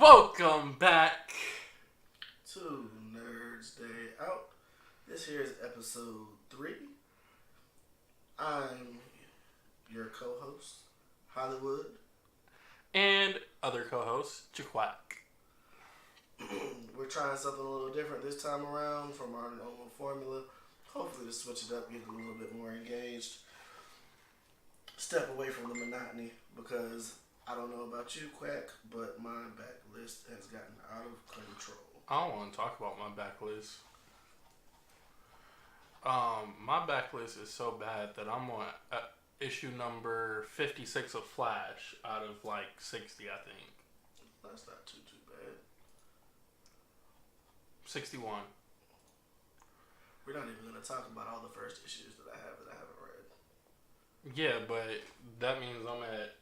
Welcome back to Nerds Day Out. This here is episode 3. I'm your co-host, Hollywood. and other co-host, Jaquack. We're trying something a little different this time around from our normal formula. Hopefully to switch it up, get a little bit more engaged. Step away from the monotony because I don't know about you, Quack, but my backlist has gotten out of control. I don't want to talk about my backlist. My backlist is so bad that I'm on issue number 56 of Flash out of like 60, I think. That's not too bad. 61. We're not even going to talk about all the first issues that I haven't read. Yeah, but that means I'm at...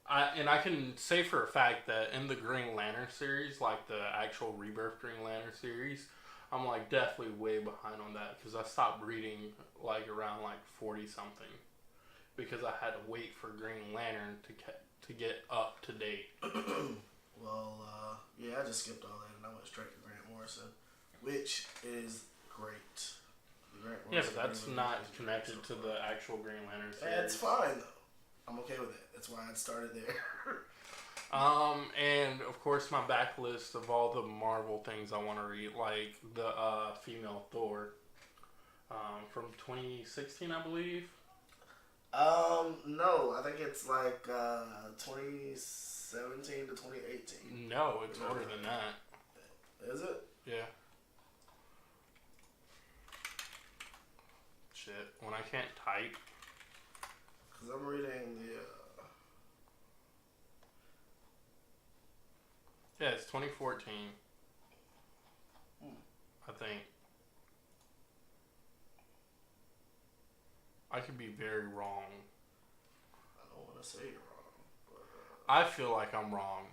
I can say for a fact that in the Green Lantern series, like the actual Rebirth Green Lantern series, I'm like definitely way behind on that because I stopped reading like around like 40 something because I had to wait for Green Lantern to get up to date. Well, yeah, I just skipped all that and I went straight to Grant Morrison, which is great. Yeah, but that's not connected to the actual Green Lantern series. That's fine though. I'm okay with it. That's why I started there. And of course my backlist of all the Marvel things I want to read, like the female Thor, from 2016, I believe. No, I think it's like 2017 to 2018. No, it's older than that. Is it? Yeah. Shit, when I can't type. Because I'm reading the... Yeah, it's 2014. I think. I could be very wrong. I don't want to say you're wrong. But, I feel like I'm wrong.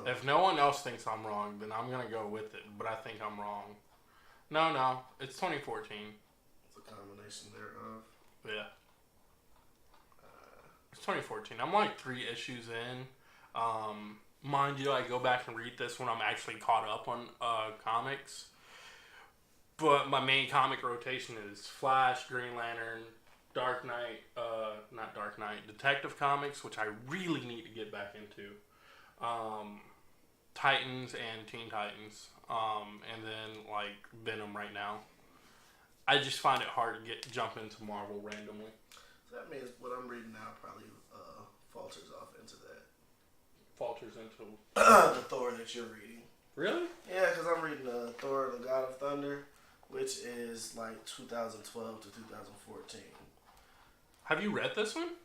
If no one else thinks I'm wrong, then I'm going to go with it. But I think I'm wrong. No, it's 2014. It's a combination thereof. Yeah. It's 2014. I'm like 3 issues in. Mind you, I go back and read this when I'm actually caught up on comics. But my main comic rotation is Flash, Green Lantern, Dark Knight, not Dark Knight, Detective Comics, which I really need to get back into. Titans and Teen Titans. And then like Venom right now. I just find it hard to jump into Marvel randomly. So that means what I'm reading now probably falters off into that. Falters into the Thor that you're reading. Really? Yeah, because I'm reading Thor, the God of Thunder, which is like 2012 to 2014. Have you read this one?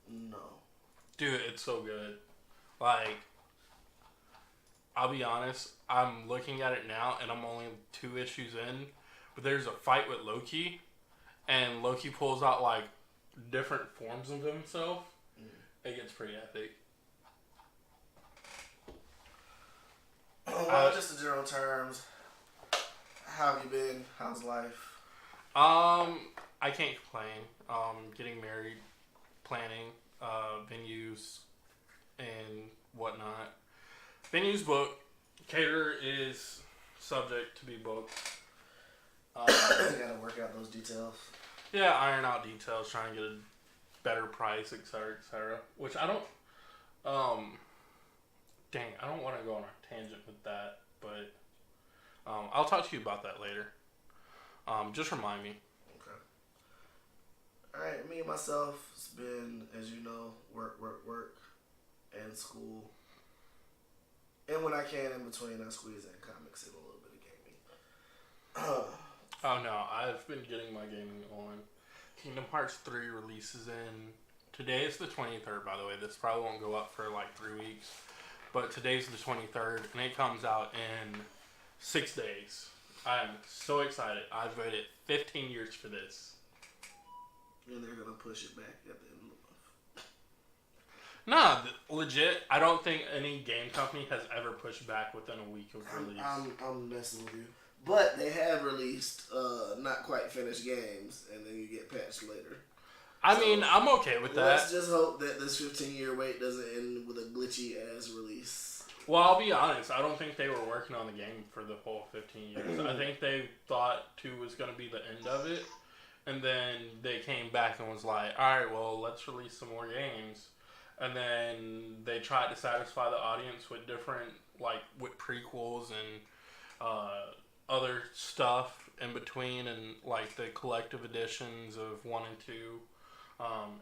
No. Dude, it's so good. Like, I'll be honest, I'm looking at it now and I'm only 2 issues in, but there's a fight with Loki, and Loki pulls out like different forms of himself. It gets pretty epic. Well, just in general terms, how have you been? How's life? I can't complain. Getting married, planning, venues, and whatnot. Venues booked. Caterer is subject to be booked. You gotta work out those details. Yeah, iron out details, trying to get a better price, etc., etc. Which I don't. Dang, I don't want to go on a tangent with that, but I'll talk to you about that later. Just remind me. Okay. All right, me and myself, it's been, as you know, work, and school, and when I can in between, I squeeze in comics and a little bit of gaming. Oh no, I've been getting my gaming on. Kingdom Hearts 3 releases in... Today is the 23rd, by the way. This probably won't go up for like 3 weeks. But today's the 23rd, and it comes out in 6 days. I am so excited. I've waited 15 years for this. And they're going to push it back at the end of the month. Nah, legit, I don't think any game company has ever pushed back within a week of release. I'm messing with you. But they have released not quite finished games, and then you get patched later. I mean, I'm okay with that. Let's just hope that this 15-year wait doesn't end with a glitchy ass release. Well, I'll be honest. I don't think they were working on the game for the whole 15 years. I think they thought 2 was going to be the end of it. And then they came back and was like, alright, well, let's release some more games. And then they tried to satisfy the audience with different, like, with prequels and other stuff in between, and, like, the collective editions of 1 and 2.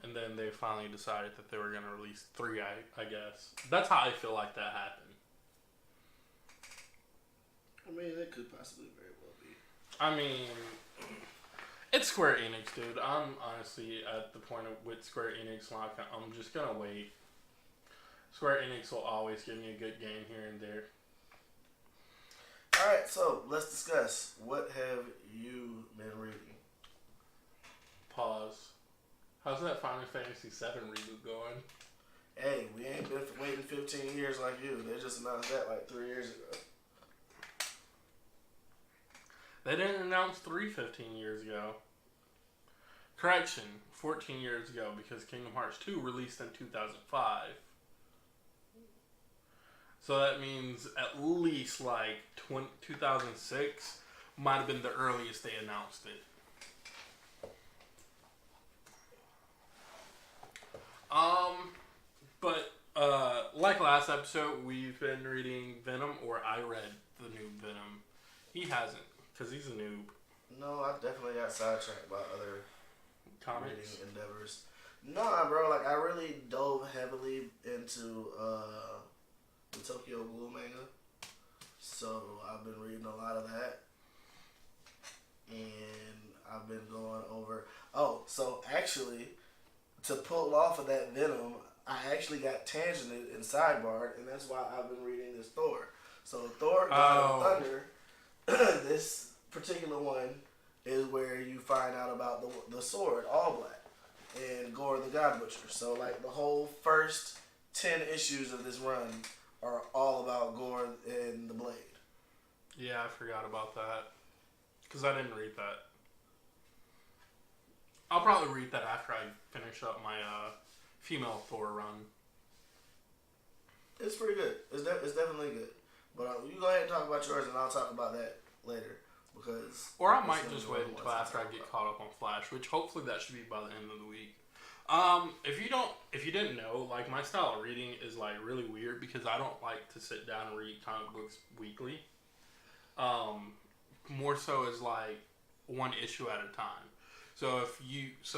And then they finally decided that they were going to release 3, I guess. That's how I feel like that happened. I mean, it could possibly very well be. I mean, it's Square Enix, dude. I'm honestly at the point with Square Enix, like, I'm just going to wait. Square Enix will always give me a good game here and there. Alright, so let's discuss. What have you been reading? Pause. How's that Final Fantasy VII reboot going? Hey, we ain't been waiting 15 years like you. They just announced that like 3 years ago. They didn't announce 15 years ago. Correction, 14 years ago, because Kingdom Hearts 2 released in 2005. So that means at least like 2006 might have been the earliest they announced it. But like last episode, we've been reading Venom, or I read the new Venom. He hasn't, because he's a noob. No, I definitely got sidetracked by other Comics? reading endeavors. Nah, bro, like I really dove heavily into the Tokyo Ghoul manga. So I've been reading a lot of that. And I've been going over... Oh, so actually, to pull off of that Venom, I actually got tangented and sidebarred, and that's why I've been reading this Thor. So Thor, God of Thunder, this particular one is where you find out about the sword, All Black, and Gore the God Butcher. So like the whole first 10 issues of this run are all about Gore and the Blade. Yeah, I forgot about that. Because I didn't read that. I'll probably read that after I finish up my female Thor run. It's pretty good. It's definitely good. But you go ahead and talk about yours, and I'll talk about that later. Because or I might just wait until after I get caught up on Flash, which hopefully that should be by the end of the week. If you didn't know, like my style of reading is like really weird because I don't like to sit down and read comic books weekly. More so as like one issue at a time. So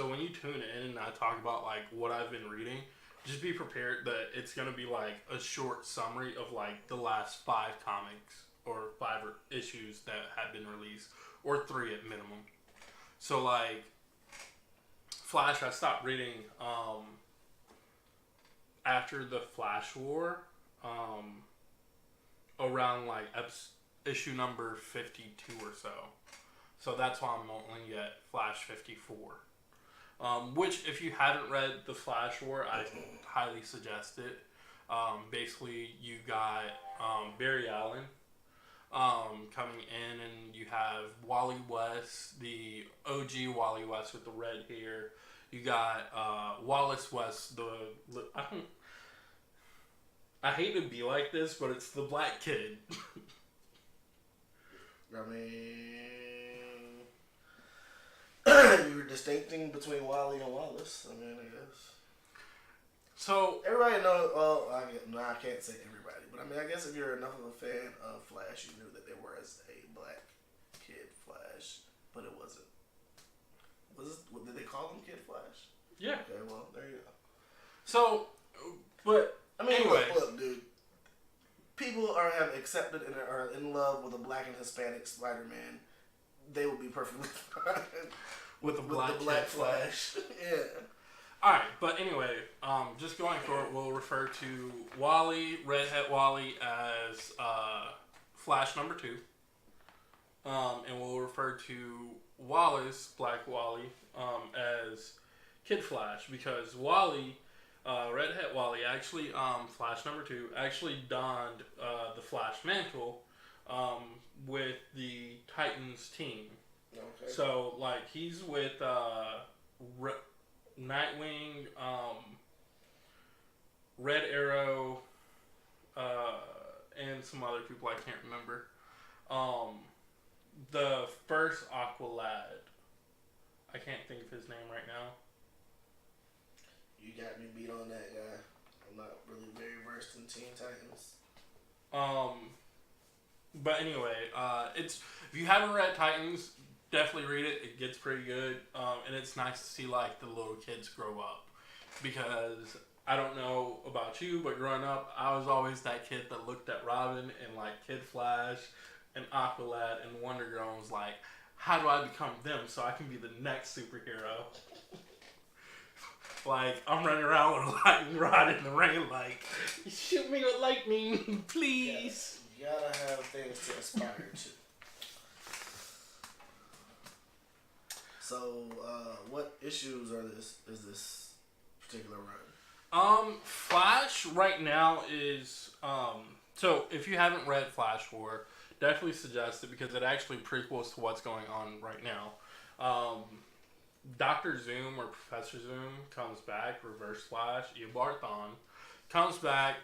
when you tune in and I talk about like what I've been reading, just be prepared that it's gonna be like a short summary of like the last 5 comics or 5 issues that have been released, or 3 at minimum. So like Flash, I stopped reading after the Flash War, around like issue number 52 or so. So that's why I'm only at Flash 54. Which, if you haven't read the Flash War, I highly suggest it. Basically, you got Barry Allen coming in, and you have Wally West, the OG Wally West with the red hair. You got Wallace West, I hate to be like this, but it's the black kid. I mean, you're distincting between Wally and Wallace. I mean, I guess. So everybody knows. Well, I can't say everybody, but I mean, I guess if you're enough of a fan of Flash, you knew that there was a black kid Flash, but it wasn't. What did they call him, Kid Flash? Yeah. Okay, well, there you go. So, but I mean, anyway, look, dude. People have accepted and are in love with a black and Hispanic Spider-Man. They will be perfectly fine with the black Flash. Yeah. Alright, but anyway, just going forward, we'll refer to Wally, Redhead Wally, as Flash number 2. And we'll refer to Wallace, Black Wally, as Kid Flash, because Wally, Redhead Wally, actually, Flash number 2, actually donned the Flash mantle with the Titans team. Okay. So, like, he's with Nightwing, Red Arrow, and some other people I can't remember. Um, the first Aqualad, I can't think of his name right now. You got me beat on that guy. I'm not really very versed in Teen Titans. But anyway, it's if you haven't read Titans, definitely read it. It gets pretty good, and it's nice to see like the little kids grow up because I don't know about you, but growing up, I was always that kid that looked at Robin and like Kid Flash and Aqualad and Wonder Girl and was like, how do I become them so I can be the next superhero? Like, I'm running around with a lightning rod in the rain, like, shoot me with lightning, please. You gotta have things to aspire to. So, what issues is this particular run? Flash right now is, so if you haven't read Flash War, definitely suggest it because it actually prequels to what's going on right now. Dr. Zoom or Professor Zoom comes back, Reverse Flash, Eobard Thawne, comes back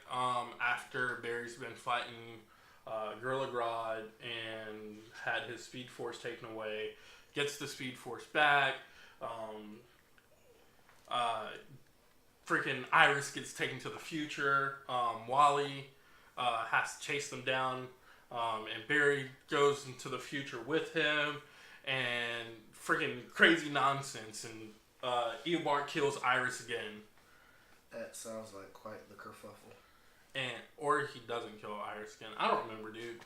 after Barry's been fighting Gorilla Grodd and had his Speed Force taken away, gets the Speed Force back, freaking Iris gets taken to the future, Wally has to chase them down, and Barry goes into the future with him, and freaking crazy nonsense, and Eobard kills Iris again. That sounds like quite the kerfuffle. Or he doesn't kill Iris again. I don't remember, dude.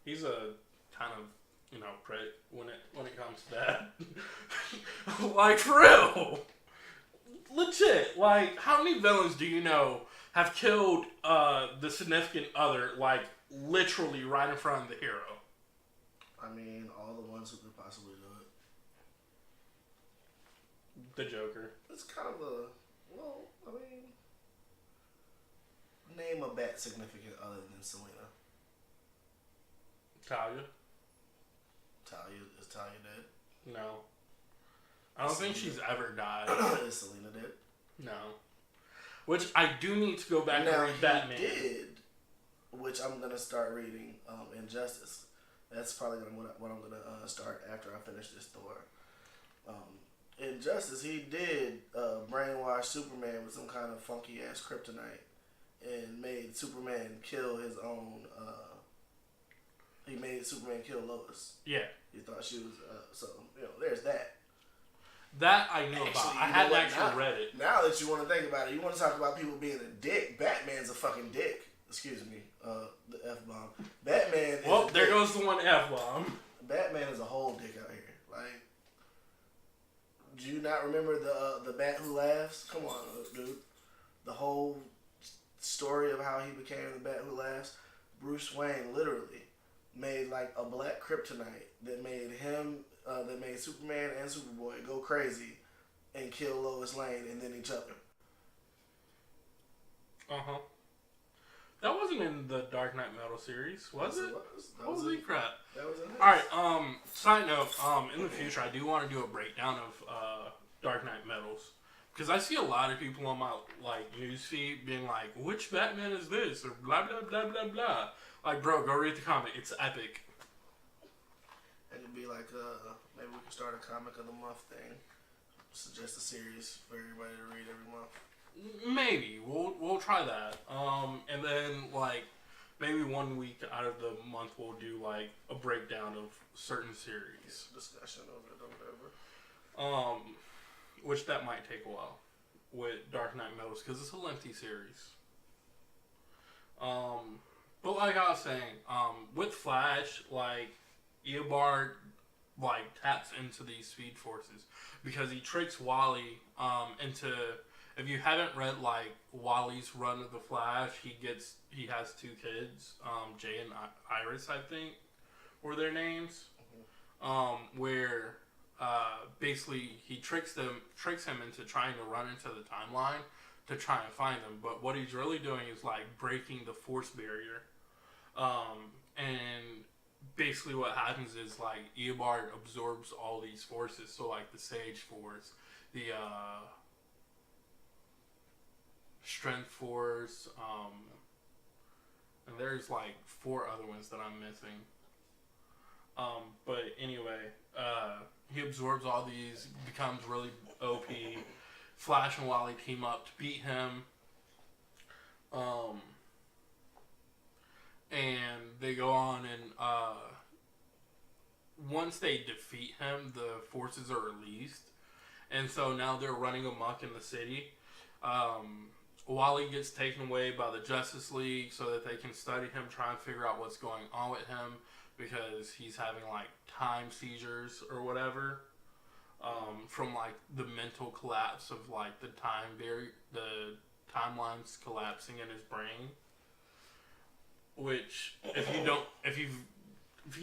He's a kind of, prick when it comes to that. Like, for real. Legit. Like, how many villains do you know have killed the significant other, like, literally right in front of the hero? I mean, all the ones who could possibly do it. The Joker. It's kind of name a bat significant other than Selena. Talia. Is Talia dead? No. I don't think she's ever died. Is Selena dead? No. Which I do need to go back and read Batman. Did, which I'm going to start reading Injustice. That's probably what I'm going to start after I finish this Thor. Injustice, he did brainwash Superman with some kind of funky ass kryptonite and made Superman kill his own. He made Superman kill Lois. Yeah. He thought she was. So there's that. That I knew about. I hadn't actually read it. Now that you want to think about it, you want to talk about people being a dick. Batman's a fucking dick. Excuse me, the F-bomb. Batman is well, there goes the one F-bomb. Batman is a whole dick out here. Like, do you not remember the Bat Who Laughs? Come on, dude. The whole story of how he became the Bat Who Laughs. Bruce Wayne literally made like a black kryptonite that made him, that made Superman and Superboy go crazy and kill Lois Lane and then each other. Uh-huh. That wasn't in the Dark Knight Metal series, was it? Holy crap. That was in it. Alright, side note, in the future I do want to do a breakdown of Dark Knight Metals. Because I see a lot of people on my news feed being like, which Batman is this? Or blah blah blah blah blah. Like, bro, go read the comic. It's epic. It could be like maybe we could start a comic of the month thing. Suggest a series for everybody to read every month. Maybe we'll try that. And then maybe 1 week out of the month we'll do a breakdown of certain series. Discussion of it or whatever. Which that might take a while with Dark Knight Metals because it's a lengthy series. But like I was saying, with Flash, Eobard taps into these speed forces because he tricks Wally into. If you haven't read Wally's run of the Flash, he has 2 kids, Jay and Iris, I think, were their names. Where basically he tricks him into trying to run into the timeline to try and find them. But what he's really doing is breaking the force barrier. And basically what happens is Eobard absorbs all these forces. So the Sage Force the Strength Force, and there's like 4 other ones that I'm missing. But anyway, he absorbs all these, becomes really OP. Flash and Wally team up to beat him. And they go on and once they defeat him, the forces are released. And so now they're running amok in the city. Wally gets taken away by the Justice League so that they can study him, try and figure out what's going on with him, because he's having like time seizures or whatever, from like the mental collapse of like the timelines collapsing in his brain. Which, if you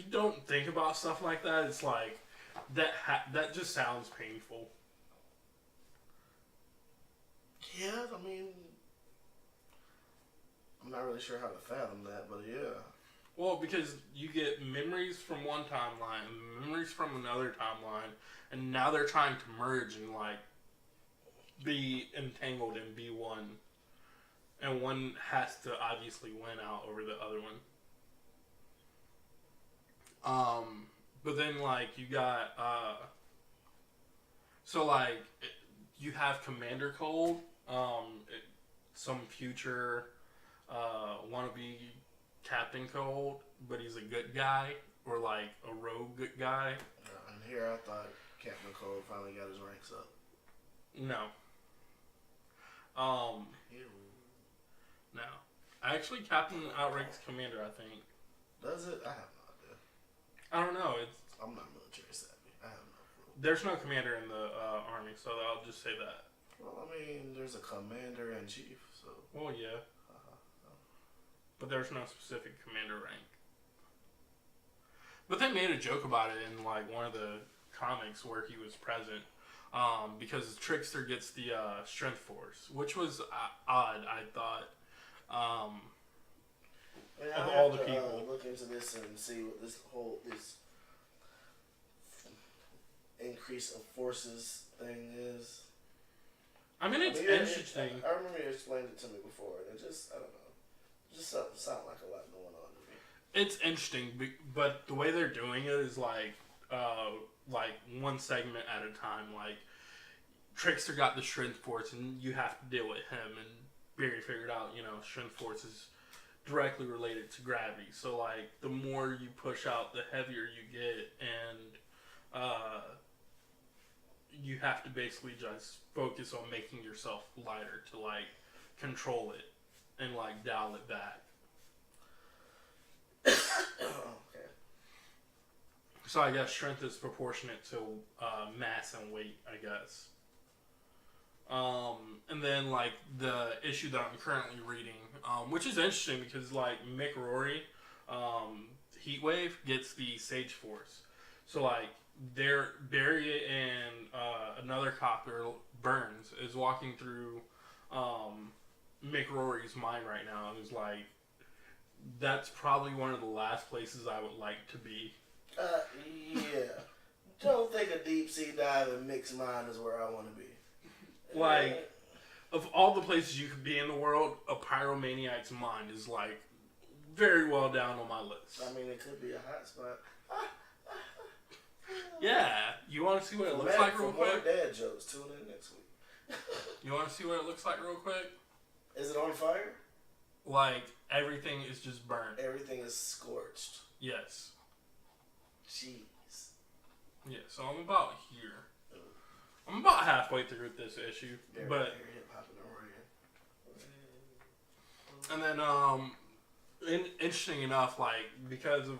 don't think about stuff like that, it's like that just sounds painful. Yeah, I mean, I'm not really sure how to fathom that, but yeah. Well, because you get memories from one timeline, memories from another timeline, and now they're trying to merge and like be entangled and be one. And one has to obviously win out over the other one. But then like you got so like you have Commander Cold, some future wannabe Captain Cold, but he's a good guy, or like a rogue good guy. And here I thought Captain Cold finally got his ranks up. No. No. Actually, Captain outranks Commander, I think. Does it? I have no idea. I don't know. I'm not military savvy. I have no clue. There's no commander in the army, so I'll just say that. Well, I mean, there's a commander-in-chief, so... Well, yeah. But there's no specific commander rank. But they made a joke about it in like one of the comics where he was present, because Trickster gets the Strength Force, which was odd, I thought. Of all the people, look into this and see what this increase of forces thing is. I mean, it's interesting. I remember you explained it to me before, and it just, I don't know, it just sound like a lot going on to me. It's interesting, but the way they're doing it is like one segment at a time. Like Trickster got the Strength Force, and you have to deal with him. And Barry figured out, Strength Force is directly related to gravity. So like the more you push out, the heavier you get, and you have to basically just focus on making yourself lighter to like control it and like dial it back. Okay. So I guess strength is proportionate to mass and weight, I guess. And then like the issue that I'm currently reading, which is interesting because like Mick Rory, Heatwave gets the Sage Force. So like Barry and another copter, Burns, is walking through Mick Rory's mind right now and is like, that's probably one of the last places I would like to be. Yeah. Don't think a deep sea dive in Mick's mind is where I want to be. Like, of all the places you could be in the world, a pyromaniac's mind is like very well down on my list. I mean, it could be a hot spot. Yeah, you want to see what it looks like real quick? For more dad jokes, tune in next week. You want to see what it looks like real quick? Is it on fire? Like, everything is just burnt. Everything is scorched. Yes. Jeez. Yeah, so I'm about here. I'm about halfway through this issue, but and then interesting enough, like because of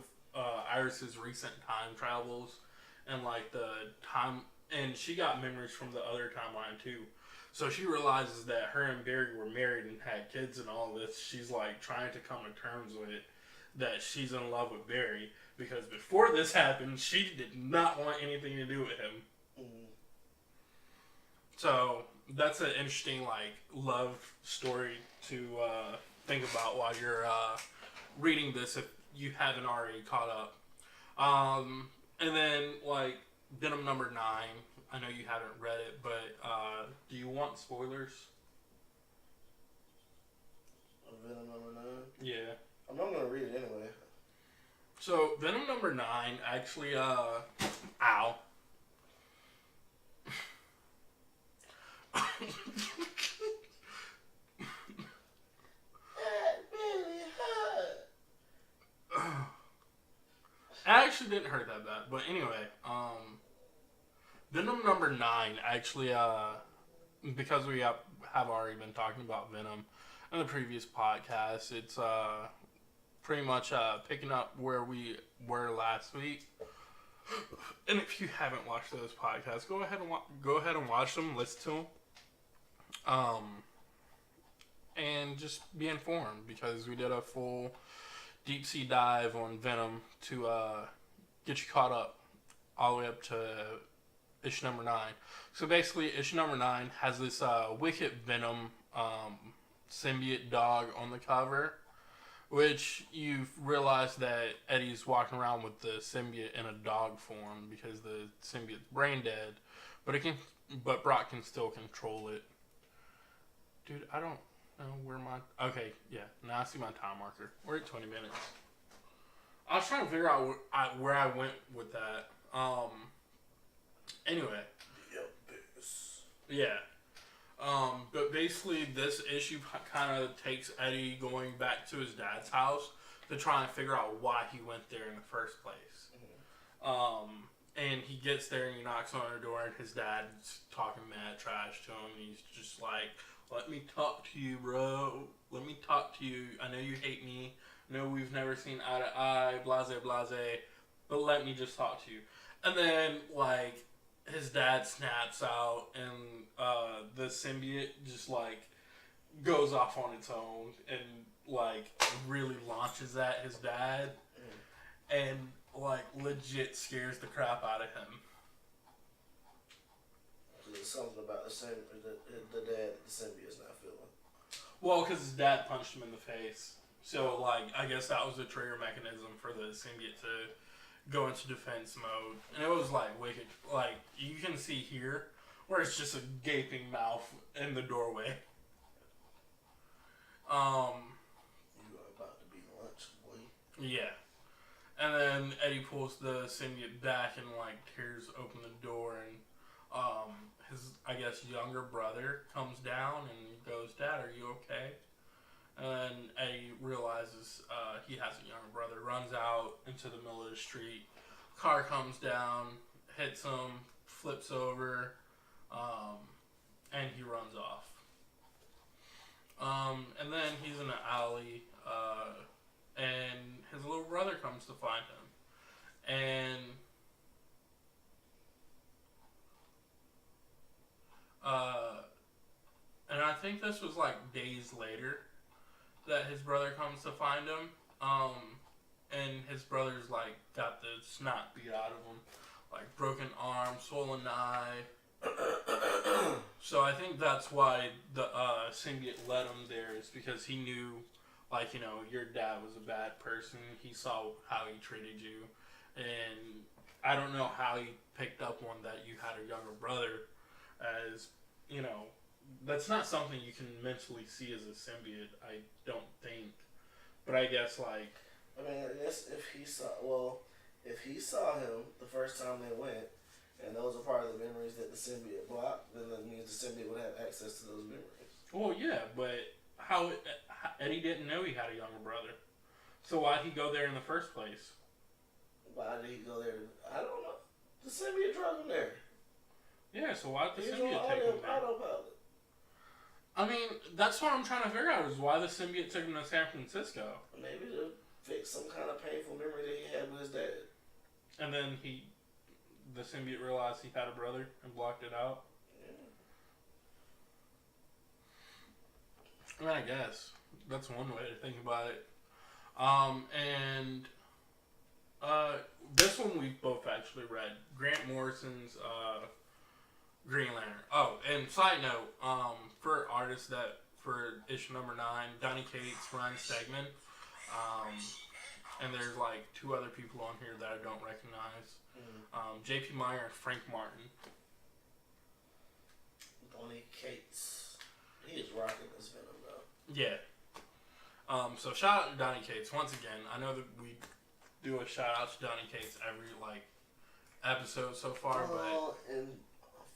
Iris's recent time travels and like the time, and she got memories from the other timeline too. So she realizes that her and Barry were married and had kids and all this. She's like trying to come to terms with it, that she's in love with Barry, because before this happened, she did not want anything to do with him. Mm-hmm. So that's an interesting like love story to think about while you're reading this if you haven't already caught up. And then like Venom number 9, I know you haven't read it, but do you want spoilers? Venom number 9? Yeah. I'm not going to read it anyway. So, Venom number 9 actually, ow. That really hurt. It actually didn't hurt that bad, but anyway, Venom number 9 actually, because we have already been talking about Venom in the previous podcast, it's pretty much picking up where we were last week. And if you haven't watched those podcasts, go ahead and watch them, listen to them, and just be informed, because we did a full deep sea dive on Venom to get you caught up all the way up to issue number 9. So basically, issue number 9 has this wicked Venom symbiote dog on the cover, which you realize that Eddie's walking around with the symbiote in a dog form because the symbiote's brain dead, but Brock can still control it. Dude, I don't know where my... Okay, yeah, now I see my time marker. We're at 20 minutes. I was trying to figure out where I went with that. Anyway. Yeah. But basically, this issue kind of takes Eddie going back to his dad's house to try and figure out why he went there in the first place. Mm-hmm. And he gets there and he knocks on the door, and his dad's talking mad trash to him. He's just like, "Let me talk to you, bro. Let me talk to you. I know you hate me. I know we've never seen eye to eye, blase, blase, but let me just talk to you." And then, like, his dad snaps out, and the symbiote just, like, goes off on its own and, like, really launches at his dad and, like, legit scares the crap out of him. There's something about the dad that the symbiote's not feeling. Well, because his dad punched him in the face. So, like, I guess that was a trigger mechanism for the symbiote to go into defense mode. And it was, like, wicked. Like, you can see here where it's just a gaping mouth in the doorway. You are about to be lunch, boy. Yeah. And then Eddie pulls the symbiote back and, like, tears open the door, and his, I guess, younger brother comes down and goes, "Dad, are you okay?" And then Eddie realizes he has a younger brother, runs out into the middle of the street. Car comes down, hits him, flips over, and he runs off. And then he's in an alley, and his little brother comes to find him. And I think this was like days later that his brother comes to find him. And his brother's like got the snot beat out of him, like broken arm, swollen eye. So I think that's why the symbiote let him there, is because he knew, like, you know, your dad was a bad person. He saw how he treated you, and I don't know how he picked up on that you had a younger brother, as, you know, that's not something you can mentally see as a symbiote, I don't think. But I guess, like... I mean, I guess if he saw him the first time they went, and those are part of the memories that the symbiote blocked, then that means the symbiote would have access to those memories. Well, yeah, but how Eddie didn't know he had a younger brother. So why'd he go there in the first place? Why did he go there? I don't know. The symbiote drove him there. Yeah, so why'd the symbiote take him there? Autopilot. I mean, that's what I'm trying to figure out, is why the symbiote took him to San Francisco. Maybe to fix some kind of painful memory that he had with his dad. And then the symbiote realized he had a brother and blocked it out. Yeah. I mean, I guess that's one way to think about it. This one we both actually read. Grant Morrison's Green Lantern. Oh, and side note, for artists for issue number 9, Donny Cates runs Stegman. And there's like 2 other people on here that I don't recognize. J.P. Meyer and Frank Martin. Donnie Cates. He is rocking this Venom though. Yeah. So shout out to Donnie Cates once again. I know that we do a shout out to Donnie Cates every episode so far, but in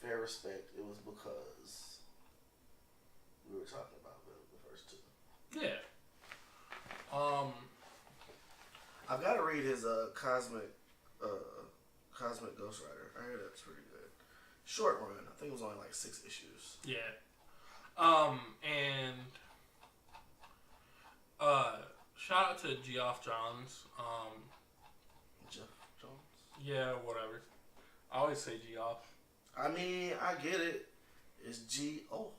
fair respect, it was because we were talking about the first two. Yeah. I've got to read his Cosmic Ghost Rider. I heard that's pretty good. Short run. I think it was only 6 issues. Yeah. And shout out to Geoff Johns. Jeff Jones? Yeah, whatever. I always say Geoff. I mean, I get it. It's Gooff.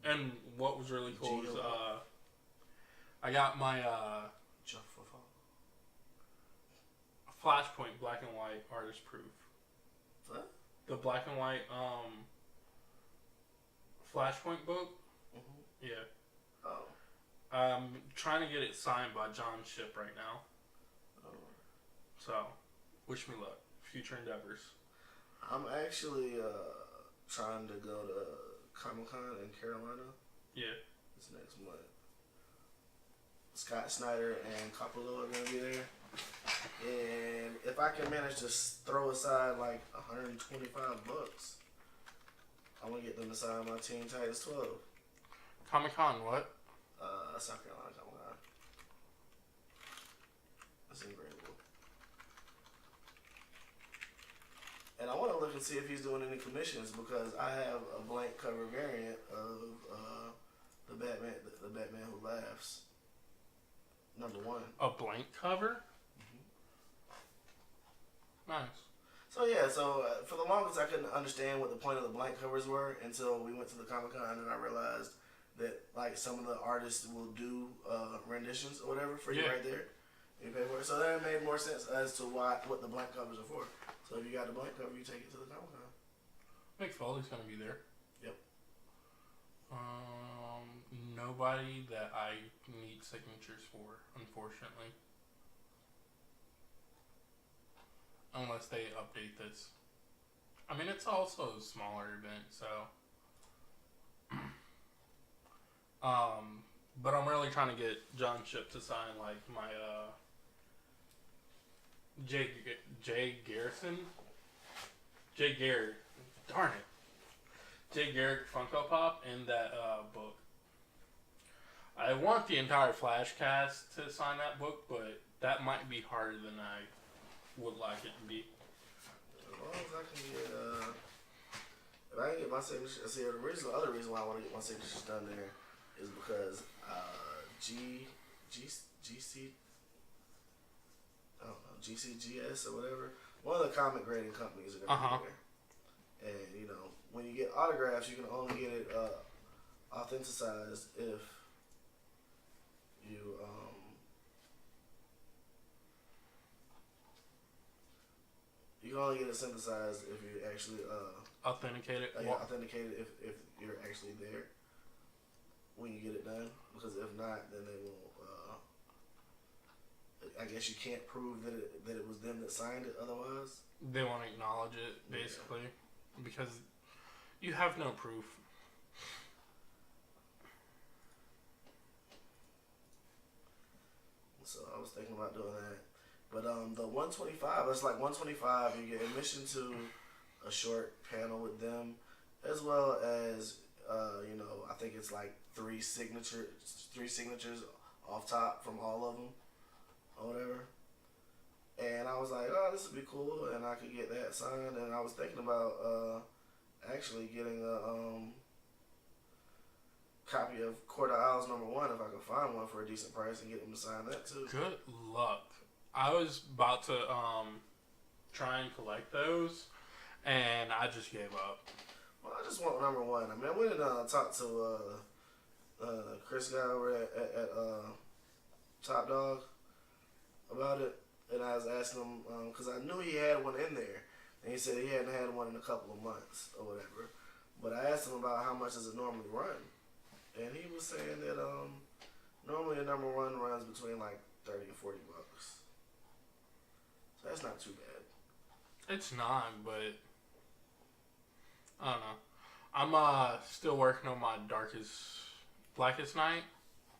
And what was really cool is I got my Flashpoint black and white artist proof. What? The black and white Flashpoint book. Mm-hmm. Yeah. Oh. I'm trying to get it signed by John Ship right now. Oh. So, wish me luck. Future endeavors. I'm actually trying to go to Comic-Con in Carolina. Yeah. This next month. Scott Snyder and Coppola are going to be there. And if I can manage to throw aside $125, I want to get them to sign my Teen Titans 12. Comic-Con, what? South Carolina Comic-Con. That's incredible. And I want to look and see if he's doing any commissions because I have a blank cover variant of the Batman Who Laughs. #1. A blank cover? Mm-hmm. Nice. So yeah, for the longest I couldn't understand what the point of the blank covers were until we went to the Comic-Con and I realized that some of the artists will do renditions or whatever for you right there. You pay for it. So that made more sense as to what the blank covers are for. So if you got the blank cover, you take it to the Comic-Con. Mick Foley's gonna be there. Yep. Nobody that I need signatures for, unfortunately. Unless they update this. I mean, it's also a smaller event, so. But I'm really trying to get John Ship to sign my Jay Garrick, darn it, Jay Garrick Funko Pop in that book. I want the entire Flash cast to sign that book, but that might be harder than I would like it to be. As long as I can get, if I can get my signature, see, the other reason why I want to get my signatures done there is because GCGS or whatever, one of the comic grading companies are going to be there. And, when you get autographs, you can only get it authenticized if you, you can only get it synthesized if you actually, authenticate it? Authenticate it if you're actually there when you get it done. Because if not, then they won't, I guess you can't prove that it was them that signed it otherwise. They won't acknowledge it, basically. Yeah. Because you have no proof. So I was thinking about doing that. But the 125, it's like 125, you get admission to a short panel with them, as well as, I think it's 3 signatures off top from all of them. Or whatever. And I was like, oh, this would be cool, and I could get that signed. And I was thinking about actually getting a copy of Court of Owls #1 if I could find one for a decent price and get them to sign that too. Good luck. I was about to try and collect those, and I just gave up. Well, I just want #1. I mean, I went and talked to Chris guy over at Top Dog about it, and I was asking him because I knew he had one in there, and he said he hadn't had one in a couple of months or whatever. But I asked him about how much does it normally run, and he was saying that normally a #1 runs between $30 and $40. So that's not too bad. It's not, but I don't know. I'm still working on my Blackest Night.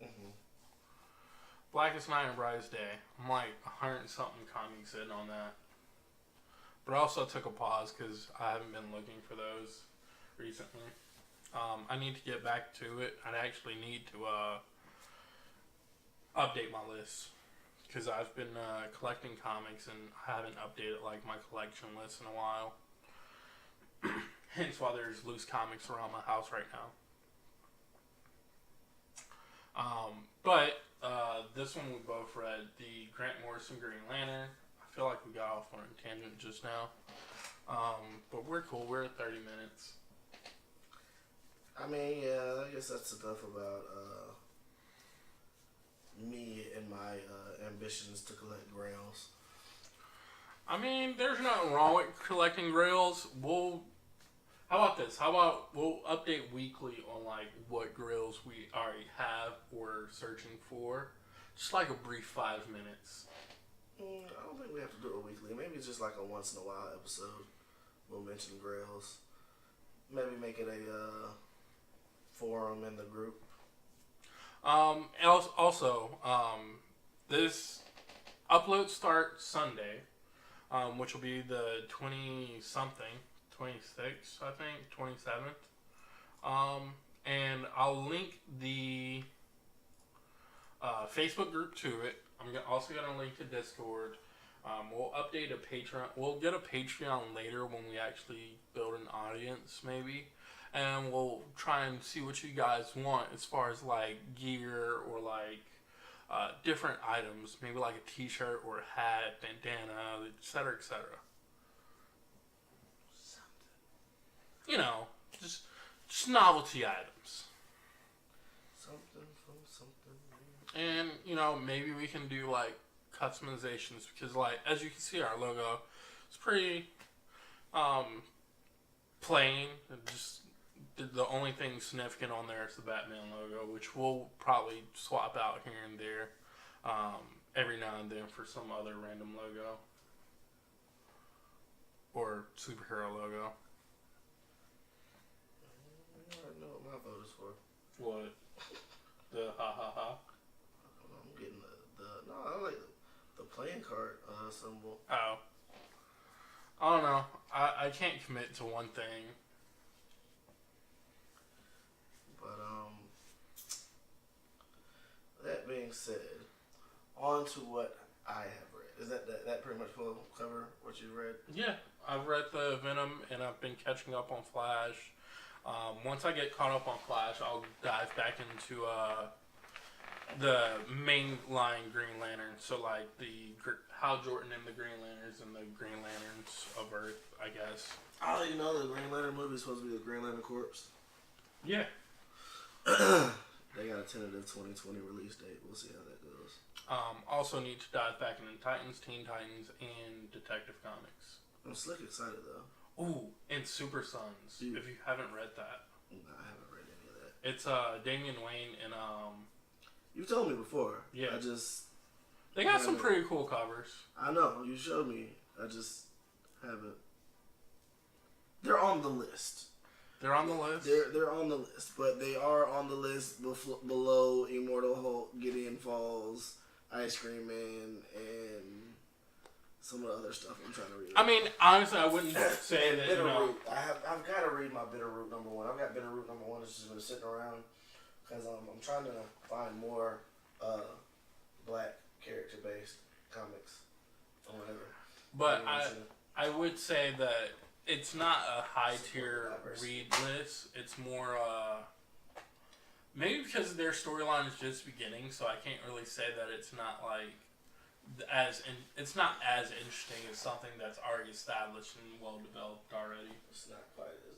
Mm-hmm. Blackest Night and Brightest Day. I'm like 100 and something comics in on that. But I also took a pause because I haven't been looking for those recently. I need to get back to it. I actually need to update my list because I've been collecting comics and I haven't updated like my collection list in a while. Hence why there's loose comics around my house right now. But this one we both read, the Grant Morrison Green Lantern. I feel like we got off on a tangent just now. But we're cool. We're at 30 minutes. I mean, yeah, I guess that's enough about me and my ambitions to collect grails. I mean, there's nothing wrong with collecting grails. How about this? How about we'll update weekly on like what grails we already have or searching for. Just like a brief 5 minutes. I don't think we have to do it weekly. Maybe it's just like a once in a while episode. We'll mention grails. Maybe make it a forum in the group. Also, this upload starts Sunday, which will be the 20-something, 26th, I think, 27th. And I'll link the Facebook group to it. I'm also going to link to Discord. We'll update a Patreon. We'll get a Patreon later when we actually build an audience, maybe. And we'll try and see what you guys want as far as like gear or like different items. Maybe like a t-shirt or a hat, bandana, etc., etc. You know, just novelty items. Something from something. And, you know, maybe we can do like customizations because like as you can see our logo it's pretty plain. Just the only thing significant on there is the Batman logo, which we'll probably swap out here and there every now and then for some other random logo or superhero logo. I already know what my vote is for. What? The ha ha ha? I'm getting no, I like the playing card symbol. Oh. I don't know. I can't commit to one thing. But that being said, on to what I have read. Is that pretty much will cover what you read? Yeah, I've read the Venom and I've been catching up on Flash. Once I get caught up on Flash, I'll dive back into the mainline Green Lantern. So like the Hal Jordan and the Green Lanterns and the Green Lanterns of Earth, I guess. Oh, you know the Green Lantern movie is supposed to be the Green Lantern Corps. Yeah. They got a tentative 2020 release date. We'll see how that goes. Also need to dive back into Titans, Teen Titans, and Detective Comics. I'm slick excited though. Ooh, and Super Sons. Dude. If you haven't read that. No, I haven't read any of that. It's Damian Wayne and You told me before. Yeah. They got some pretty cool covers. I know, you showed me. I just haven't. They're on the list. They're on the list? They're on the list, but they are on the list below Immortal Hulk, Gideon Falls, Ice Cream Man, and some of the other stuff I'm trying to read. I mean, honestly, I wouldn't say that. Bitterroot. I've got to read my Bitterroot #1. I've got Bitterroot #1 that's just been sitting around because I'm trying to find more black character based comics or whatever. But I would say that it's not a high tier read list. It's more maybe because their storyline is just beginning, so I can't really say that it's not like it's not as interesting as something that's already established and well developed already. It's not quite as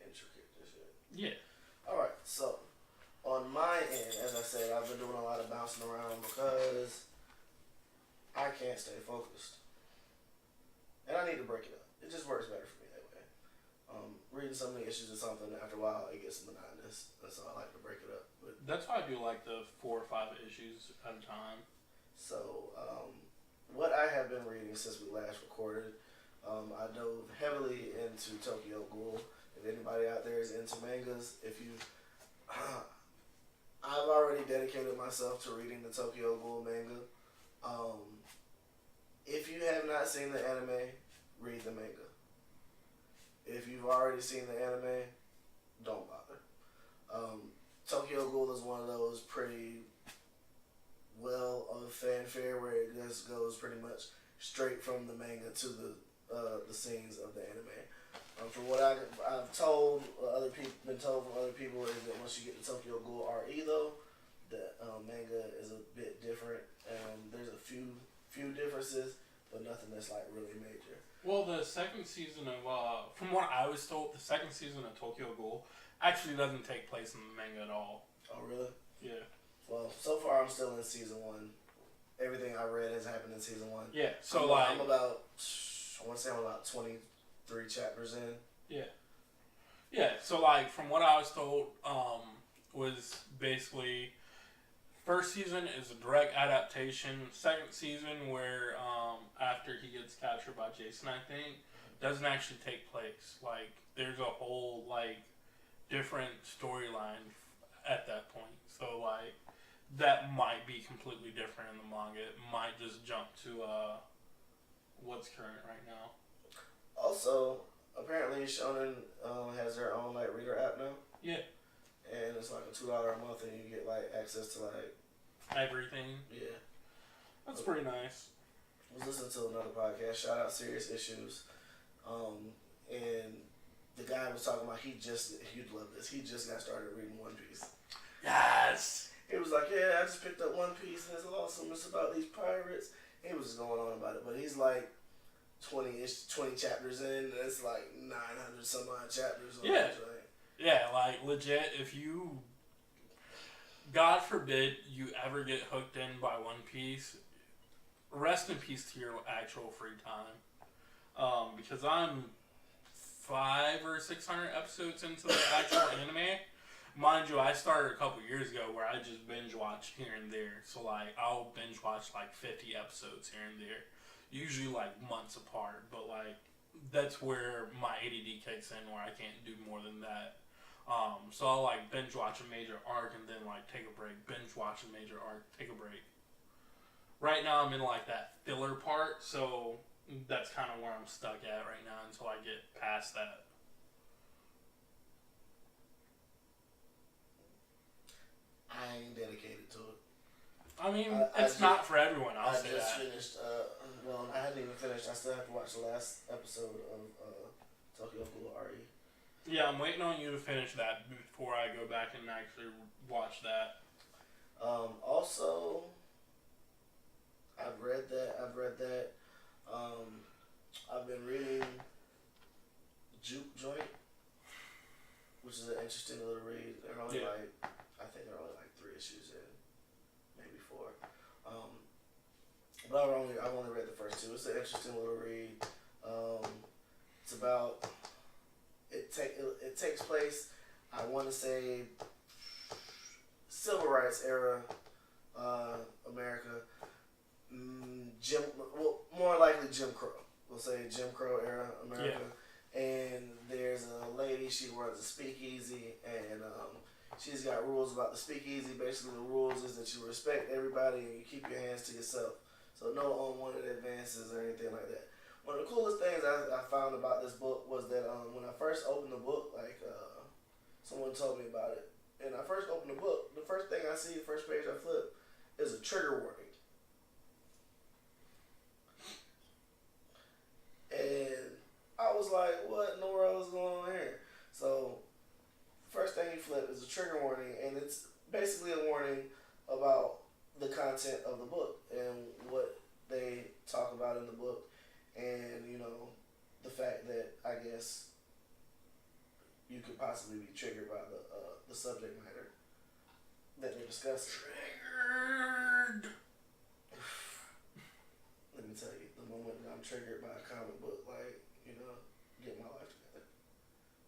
intricate as yet. Yeah. All right. So on my end, as I said, I've been doing a lot of bouncing around because I can't stay focused, and I need to break it up. It just works better for me that way. Reading so many issues of something, after a while, it gets monotonous, and so I like to break it up. But that's why I do like the 4 or 5 issues at a time. So, what I have been reading since we last recorded, I dove heavily into Tokyo Ghoul. If anybody out there is into mangas, if you, I've already dedicated myself to reading the Tokyo Ghoul manga. Um, if you have not seen the anime, read the manga. If you've already seen the anime, don't bother. Tokyo Ghoul is one of those pretty well of fanfare where it just goes pretty much straight from the manga to the scenes of the anime. From what I've told been told from other people is that once you get to Tokyo Ghoul RE though, the manga is a bit different. There's a few differences, but nothing that's like really major. Well, the second season of, from what I was told, the second season of Tokyo Ghoul actually doesn't take place in the manga at all. Oh, really? Yeah. Well, so far I'm still in season 1. Everything I read has happened in season 1. Yeah. So I'm about, I want to say I'm about 23 chapters in. Yeah. Yeah. So like from what I was told, was basically first season is a direct adaptation. Second season where after he gets captured by Jason, I think, doesn't actually take place. Like there's a whole like different storyline at that point. So like that might be completely different in the manga. It might just jump to what's current right now. Also, apparently Shonen has their own like reader app now. Yeah. And it's like a $2 a month, and you get like access to like everything. Yeah. That's pretty nice. I was listening to another podcast. Shout out Serious Issues. And the guy was talking about you'd love this. He just got started reading One Piece. Yes. He was like, yeah, I just picked up One Piece and it's awesome. It's about these pirates. He was just going on about it, but he's like 20 chapters in, and it's like 900 some odd chapters. Yeah. Yeah, like legit. If you, God forbid, you ever get hooked in by One Piece, rest in peace to your actual free time. Because I'm 500 or 600 episodes into the actual anime. Mind you, I started a couple years ago where I just binge watch here and there. So like I'll binge watch like 50 episodes here and there, usually like months apart. But like that's where my ADD kicks in, where I can't do more than that. So I'll like binge watch a major arc and then like take a break. Binge watch a major arc, take a break. Right now I'm in like that filler part, so that's kind of where I'm stuck at right now until I get past that. I ain't dedicated to it. I mean, it's not for everyone. I'll say that. I just finished. Well, I hadn't even finished. I still have to watch the last episode of Tokyo Ghoul RE. Yeah, I'm waiting on you to finish that before I go back and actually watch that. Also, I've read that. I've been reading Juke Joint, which is an interesting little read. They're only I think they're only like 3 issues in, maybe 4. But I've only read the first 2. It's an interesting little read. It's about it takes place, I want to say, civil rights era America. More likely Jim Crow. We'll say Jim Crow era America. Yeah. And there's a lady, she runs a speakeasy, and she's got rules about the speakeasy. Basically, the rules is that you respect everybody and you keep your hands to yourself. So no unwanted advances or anything like that. One of the coolest things I found about this book was that when I first opened the book, someone told me about it, and I first opened the book, the first thing I see, the first page I flip, is a trigger warning. And I was like, what in the world is going on here? So, first thing you flip is a trigger warning, and it's basically a warning about the content of the book and what they talk about in the book, and the fact that I guess you could possibly be triggered by the subject matter that they're discussing. Triggered. Let me tell you, the moment that I'm triggered by a comic book, get my life together.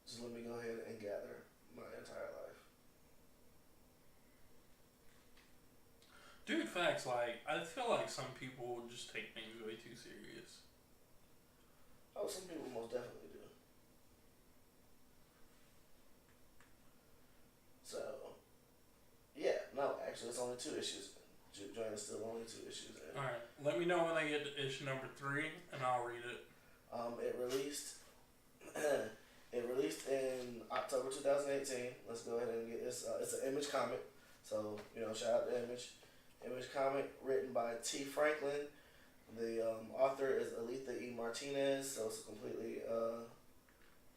Just let me go ahead and gather my entire life. Dude, facts. I feel like some people just take things way too serious. Oh, some people most definitely do. So, yeah, no, actually, it's only 2 issues. Juke Joint is still only 2 issues in. Alright, let me know when they get to issue number 3, and I'll read it. It released. It released in October 2018. Let's go ahead and get this. It's an Image comic, so shout out to Image. Image comic written by T. Franklin. The author is Aletha E. Martinez, so it's a completely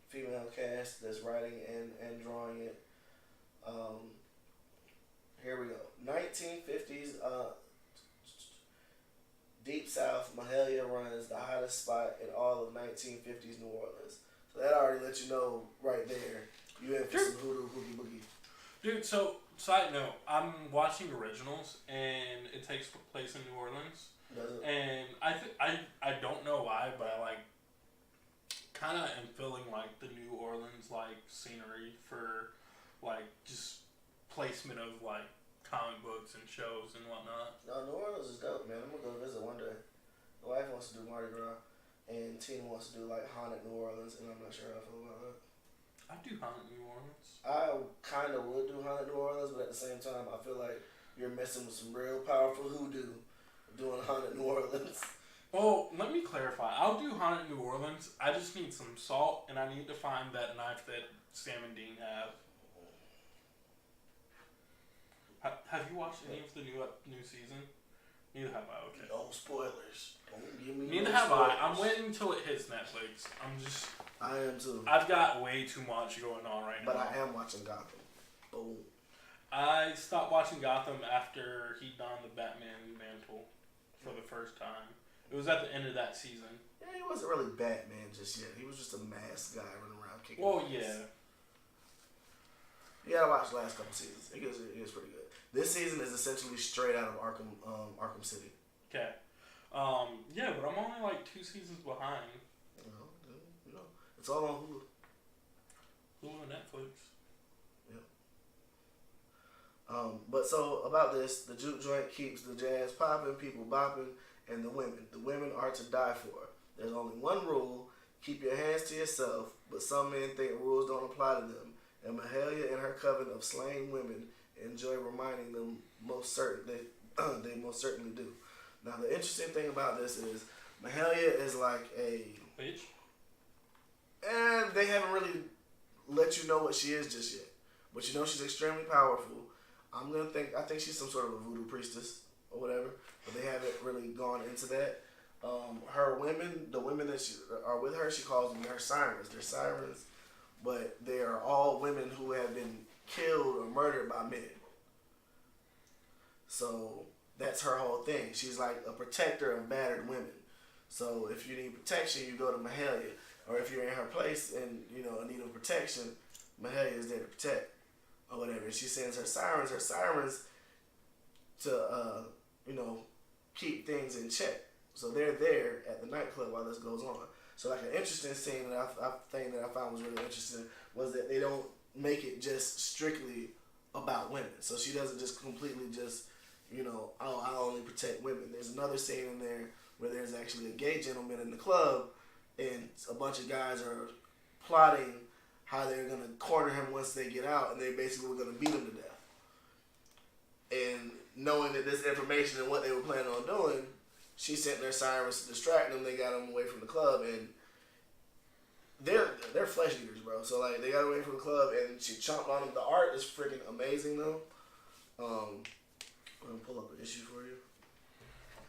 female cast that's writing and drawing it. Here we go. 1950s Deep South, Mahalia runs the hottest spot in all of 1950s New Orleans. So that already lets you know right there. You in for some hoodoo, boogie, boogie. Dude, so, side note, I'm watching Originals, and it takes place in New Orleans. Does it? And I don't know why, but I, kind of am feeling, the New Orleans, scenery for, just placement of, comic books and shows and whatnot. No, New Orleans is dope, man. I'm going to go visit one day. My wife wants to do Mardi Gras, and Tina wants to do, Haunted New Orleans, and I'm not sure how I feel about that. I do Haunted New Orleans. I kind of would do Haunted New Orleans, but at the same time, I feel like you're messing with some real powerful hoodoo doing Haunted New Orleans. Well, let me clarify. I'll do Haunted New Orleans. I just need some salt, and I need to find that knife that Sam and Dean have. Have you watched any of the new season? Neither have I. Okay. No spoilers. Don't give me Neither no have spoilers. I. I'm waiting until it hits Netflix. I am too. I've got way too much going on right now. But I am watching Gotham. Boom. I stopped watching Gotham after he donned the Batman mantle for the first time. It was at the end of that season. Yeah, he wasn't really Batman just yet. He was just a masked guy running around kicking. Well, ass. yeah. You gotta watch the last couple seasons. It gets pretty good. This season is essentially straight out of Arkham City. Okay. Yeah, but I'm only 2 seasons behind. It's all on Hulu. Hulu and Netflix. Yep. But so about this, the juke joint keeps the jazz popping, people bopping, and the women. The women are to die for. There's only one rule: keep your hands to yourself. But some men think rules don't apply to them, and Mahalia and her coven of slain women enjoy reminding them they most certainly do. Now the interesting thing about this is Mahalia is like a bitch. And they haven't really let you know what she is just yet. But she's extremely powerful. I think she's some sort of a voodoo priestess or whatever. But they haven't really gone into that. Her women, the women that are with her, she calls them her sirens. They're sirens. But they are all women who have been killed or murdered by men. So that's her whole thing. She's like a protector of battered women. So if you need protection, you go to Mahalia. Or if you're in her place and, in need of protection, Mahalia is there to protect or whatever. She sends her sirens to, keep things in check. So they're there at the nightclub while this goes on. So an interesting scene that I found was really interesting was that they don't make it just strictly about women. So she doesn't just completely just, I only protect women. There's another scene in there where there's actually a gay gentleman in the club and a bunch of guys are plotting how they're going to corner him once they get out, and they basically were going to beat him to death. And knowing that this information and what they were planning on doing, she sent their sirens to distract them. They got them away from the club, and they're flesh eaters, bro. So they got away from the club, and she chomped on them. The art is freaking amazing, though. I'm gonna pull up an issue for you.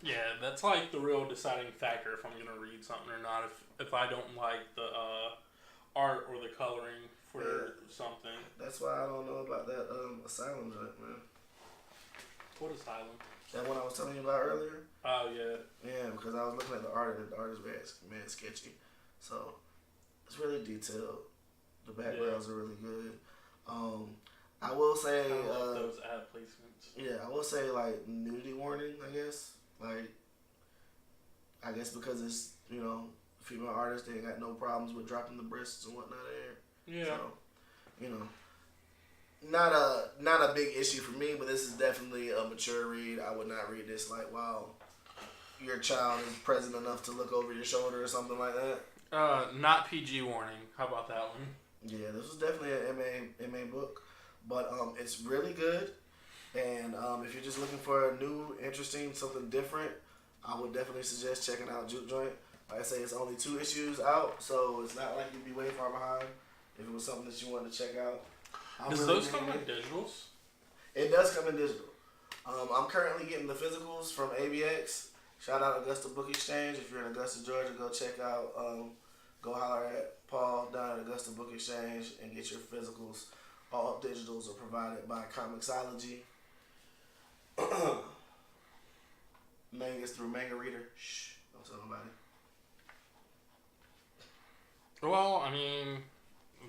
Yeah, that's the real deciding factor if I'm gonna read something or not. If I don't like the art or the coloring for something. That's why I don't know about that Asylum joint, man. What Asylum? That one I was telling you about earlier. Oh yeah. Yeah, because I was looking at the art and the art is very sketchy. So it's really detailed. The backgrounds are really good. I will say I love those ad placements. Yeah, I will say nudity warning, I guess. I guess because it's, female artists, they ain't got no problems with dropping the breasts and whatnot there. Yeah. So, not a big issue for me, but this is definitely a mature read. I would not read this while your child is present enough to look over your shoulder or something like that. Not PG warning. How about that one? Yeah, this was definitely an MA book, but it's really good. And if you're just looking for a new, interesting, something different, I would definitely suggest checking out Juke Joint. Like I say, it's only 2 issues out, so it's not like you'd be way far behind if it was something that you wanted to check out. Does really those come in digitals? It does come in digital. I'm currently getting the physicals from ABX. Shout out Augusta Book Exchange. If you're in Augusta, Georgia, go check out, go holler at Paul down at Augusta Book Exchange and get your physicals. All digitals are provided by Comixology. Manga's through Manga Reader. Shh, don't tell nobody. Well, I mean,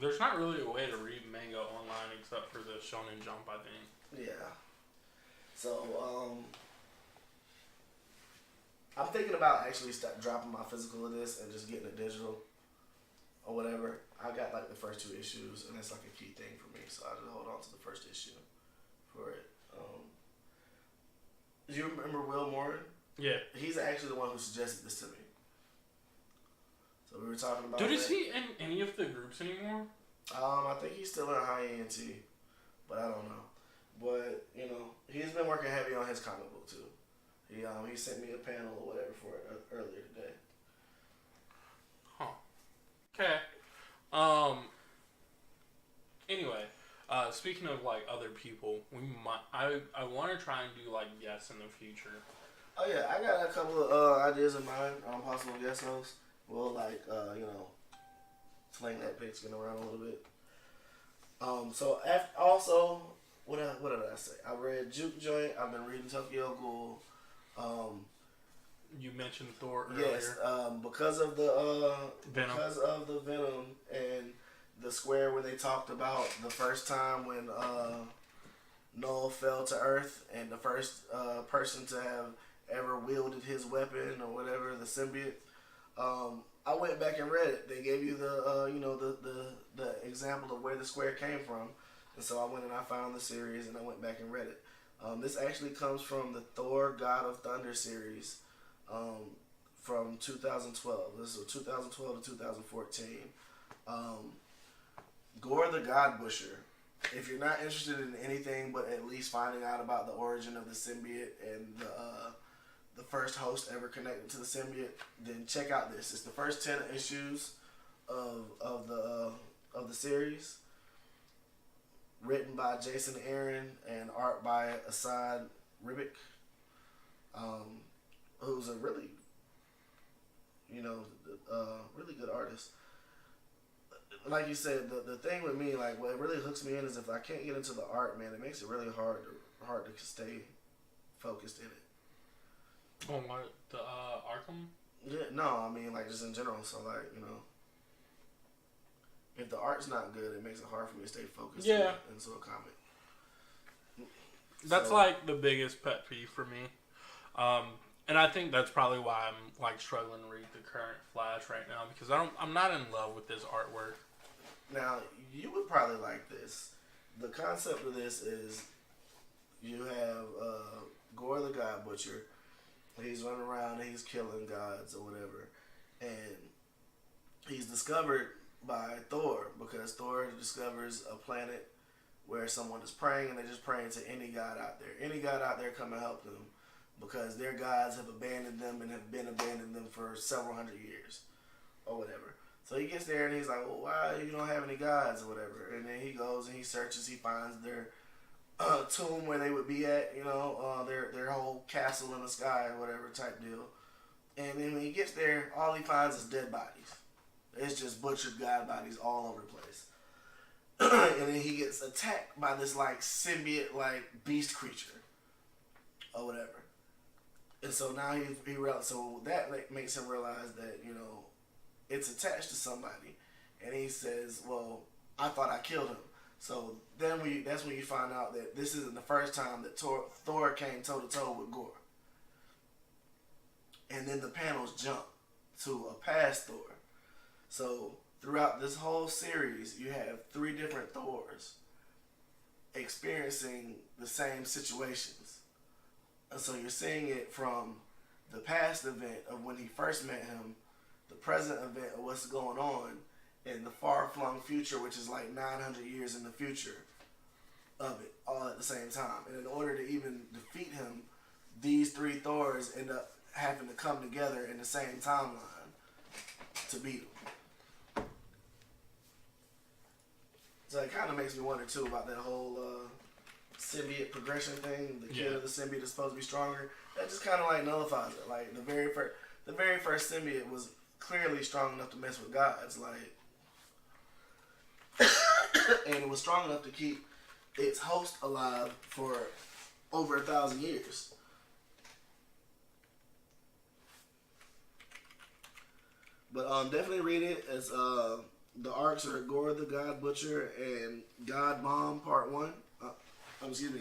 there's not really a way to read manga online except for the Shonen Jump, I think. Yeah. So, I'm thinking about actually dropping my physical of this and just getting it digital or whatever. I got like the first 2 issues, and that's like a key thing for me. So I just hold on to the first issue for it. Do you remember Will Morin? Yeah. He's actually the one who suggested this to me. So we were talking about. Dude, is he in any of the groups anymore? I think he's still in High ENT, but I don't know. But you know, he's been working heavy on his comic book too. He sent me a panel or whatever for it earlier today. Huh. Okay. Anyway, speaking of like other people, I want to try and do like guests in the future. Oh yeah, I got a couple of ideas in mind on possible guest hosts. We'll like sling that pigskin around a little bit. So also, what did I say? I read Juke Joint. I've been reading Tokyo Ghoul. You mentioned Thor earlier. Yes, because of the Venom and the square where they talked about the first time when Null fell to Earth and the first person to have ever wielded his weapon or whatever, the symbiote. I went back and read it. They gave you the example of where the square came from, and so I went and I found the series and I went back and read it. This actually comes from the Thor God of Thunder series from 2012. This is 2012 to 2014. Gore the God Butcher. If you're not interested in anything but at least finding out about the origin of the symbiote and the first host ever connected to the symbiote, then check out this. It's the first 10 issues of the series, written by Jason Aaron and art by Asad Ribic, who's a really really good artist. Like you said, the thing with me, like what really hooks me in is if I can't get into the art, man, it makes it really hard to stay focused in it. Oh, what? The Arkham? Yeah, no, I mean like just in general. So like, if the art's not good, it makes it hard for me to stay focused into a comic. That's like the biggest pet peeve for me. And I think that's probably why I'm like struggling to read the current Flash right now, because I'm not in love with this artwork. Now, you would probably like this. The concept of this is you have Gore the God Butcher. He's running around and he's killing gods or whatever. And he's discovered by Thor because Thor discovers a planet where someone is praying and they're just praying to any god out there. Any god out there come and help them because their gods have abandoned them and have been abandoning them for several hundred years or whatever. So he gets there and he's like, well, why you don't have any gods or whatever? And then he goes and he searches, he finds their tomb where they would be at, their whole castle in the sky or whatever type deal. And then when he gets there, all he finds is dead bodies. It's just butchered god bodies all over the place. And then he gets attacked by this like symbiote like beast creature or whatever. And so now so that makes him realize that, it's attached to somebody. And he says, well, I thought I killed him. So then that's when you find out that this isn't the first time that Thor came toe to toe with Gore. And then the panels jump to a past Thor. So throughout this whole series, you have 3 different Thors experiencing the same situations. And so you're seeing it from the past event of when he first met him, the present event of what's going on in the far-flung future, which is like 900 years in the future of it, all at the same time. And in order to even defeat him, these three Thors end up having to come together in the same timeline to beat him. So it kind of makes me wonder too about that whole symbiote progression thing. The kid of the symbiote is supposed to be stronger. That just kind of like nullifies it. Like the very first symbiote was clearly strong enough to mess with gods, like, and it was strong enough to keep its host alive for over 1,000 years. But definitely read it. As the arcs are Gore the God Butcher and God Bomb Part 1.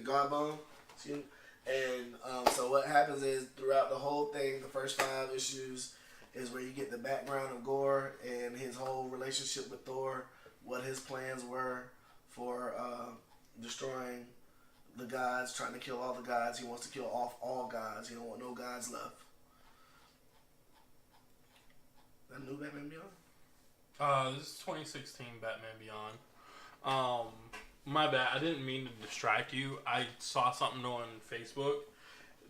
God Bomb. Excuse me. And so what happens is throughout the whole thing, the first 5 issues is where you get the background of Gore and his whole relationship with Thor, what his plans were for destroying the gods, trying to kill all the gods. He wants to kill off all gods. He don't want no gods left. That new Batman Beyond? This is 2016 Batman Beyond. My bad. I didn't mean to distract you. I saw something on Facebook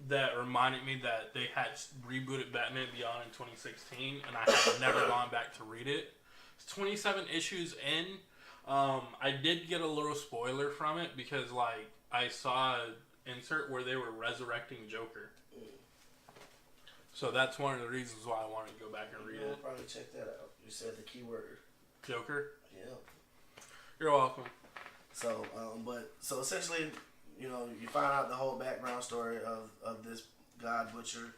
that reminded me that they had rebooted Batman Beyond in 2016, and I have never gone back to read it. It's 27 issues in. I did get a little spoiler from it because, like, I saw an insert where they were resurrecting Joker. So that's one of the reasons why I wanted to go back and read it. I'll probably check that out. You said the keyword. Joker? Yeah. You're welcome. So, so essentially, you know, you find out the whole background story of this God Butcher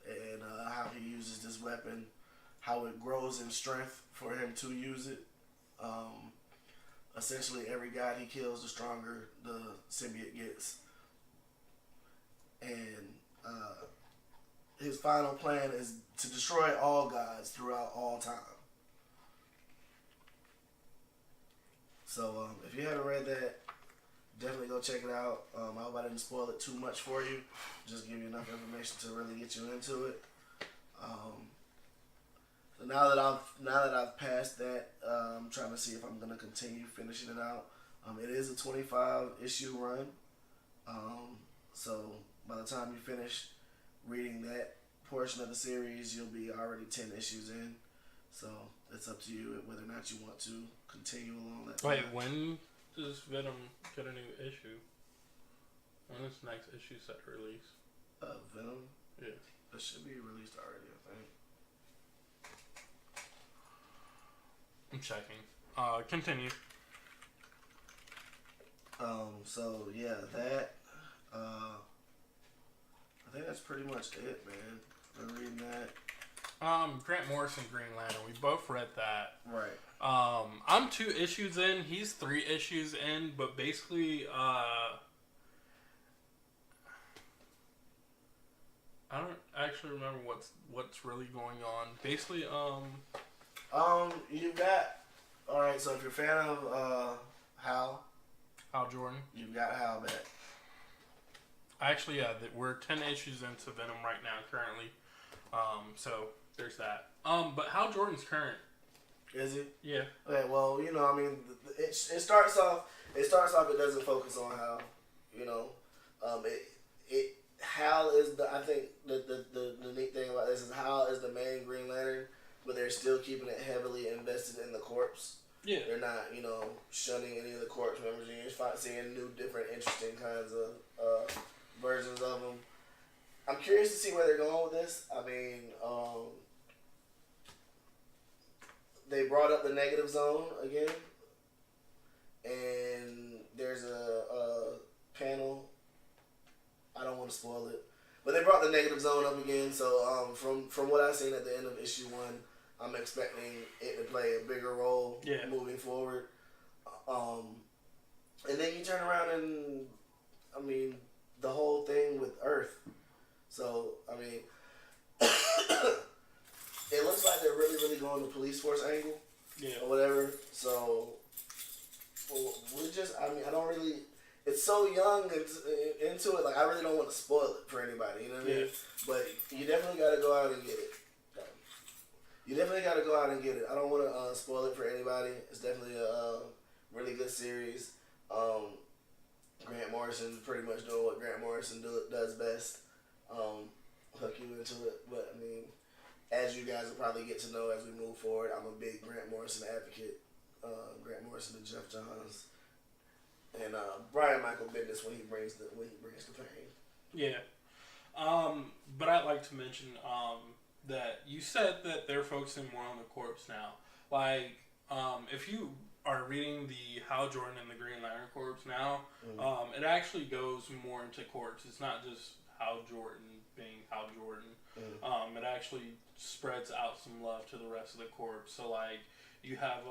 and how he uses this weapon, how it grows in strength for him to use it. Essentially, every god he kills, the stronger the symbiote gets. And his final plan is to destroy all gods throughout all time. So if you haven't read that, definitely go check it out. I hope I didn't spoil it too much for you. Just give you enough information to really get you into it. So now that I've passed that, I'm trying to see if I'm gonna continue finishing it out. It is a 25 issue run. So by the time you finish reading that portion of the series, you'll be already 10 issues in. So it's up to you whether or not you want to continue along that. Wait, when does Venom get a new issue? When is next issue set to release? Venom? Yeah. It should be released already, I think. I'm checking. Continue. So yeah, that. I think that's pretty much it, man. I'm reading that. Grant Morrison, Green Lantern. We both read that. Right. I'm 2 issues in. He's 3 issues in. But basically, I don't actually remember what's really going on. Basically, you've got. All right. So if you're a fan of Hal Jordan, you've got Hal back. Actually, yeah, we're 10 issues into Venom right now currently. So there's that. But Hal Jordan's current. Is he? Yeah. Okay. Well, you know, I mean, it starts off. It doesn't focus on Hal. You know, Hal is I think the neat thing about this is Hal is the main Green Lantern, but they're still keeping it heavily invested in the corpse. Yeah. They're not, you know, shunning any of the corpse members. You're seeing new, different, interesting kinds of versions of them. I'm curious to see where they're going with this. I mean, they brought up the negative zone again, and there's a panel. I don't want to spoil it, but they brought the negative zone up again. So from what I've seen at the end of issue 1, I'm expecting it to play a bigger role moving forward. And then you turn around and, I mean, the whole thing with Earth. So, I mean, it looks like they're really going the police force angle. Yeah. Or whatever. So, I don't really, it's so young into it, like, I really don't want to spoil it for anybody, you know what I mean? But you definitely got to go out and get it. You definitely got to go out and get it. I don't want to spoil it for anybody. It's definitely a really good series. Grant Morrison pretty much doing what Grant Morrison does best. Hook you into it. But I mean, as you guys will probably get to know as we move forward, I'm a big Grant Morrison advocate. Grant Morrison and Jeff Johns, and Brian Michael Bendis when he brings the pain. Yeah. But I'd like to mention that you said that they're focusing more on the corpse now. Like, if you are reading the Hal Jordan and the Green Lantern Corps now, it actually goes more into corpse. It's not just Hal Jordan being Hal Jordan. It actually spreads out some love to the rest of the corpse. So, like, you have,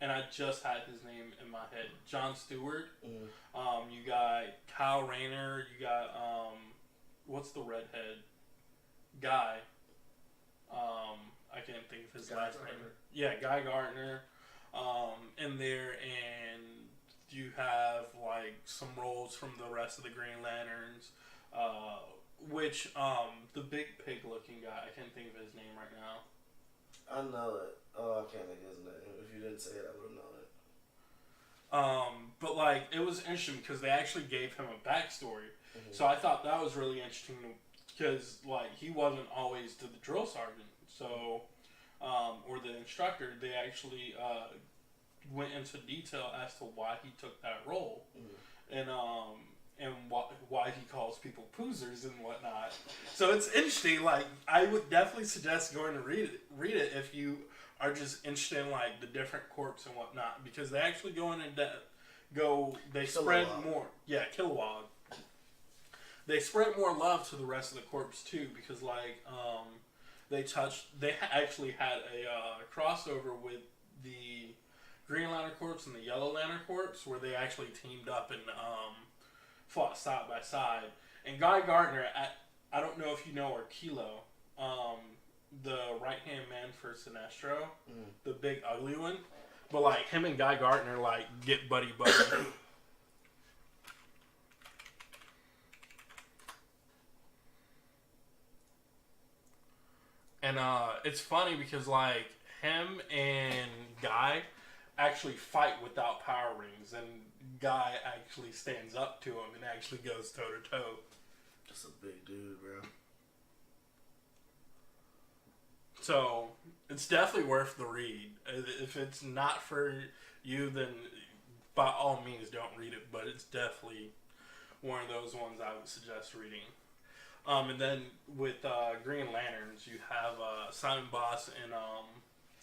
and I just had his name in my head, John Stewart. You got Kyle Rayner. You got, what's the redhead guy? I can't think of his last name. Yeah, Guy Gardner. In there, and you have like some roles from the rest of the Green Lanterns, which the big pig looking guy, I can't think of his name right now. I know it. Oh, I can't think of his name. If you didn't say it, I would have known it. But like, it was interesting because they actually gave him a backstory. So I thought that was really interesting because like he wasn't always the drill sergeant, so or the instructor. They actually went into detail as to why he took that role, and why he calls people poozers and whatnot. So it's interesting. Like, I would definitely suggest going to read it if you are just interested in like the different corps and whatnot, because they actually go in depth. They spread more. Yeah, Kilowog. They spread more love to the rest of the corps too, because like they actually had a crossover with the Green Lantern Corps and the Yellow Lantern Corps, where they actually teamed up and fought side by side. And Guy Gardner, I don't know if you know, or Kilo, the right hand man for Sinestro, the big ugly one, but like him and Guy Gardner like get buddy. And it's funny because like him and Guy actually fight without power rings, and Guy actually stands up to him and actually goes toe to toe. That's a big dude, bro. So it's definitely worth the read. If it's not for you, then by all means don't read it. But it's definitely one of those ones I would suggest reading. And then with Green Lanterns, you have Simon Boss and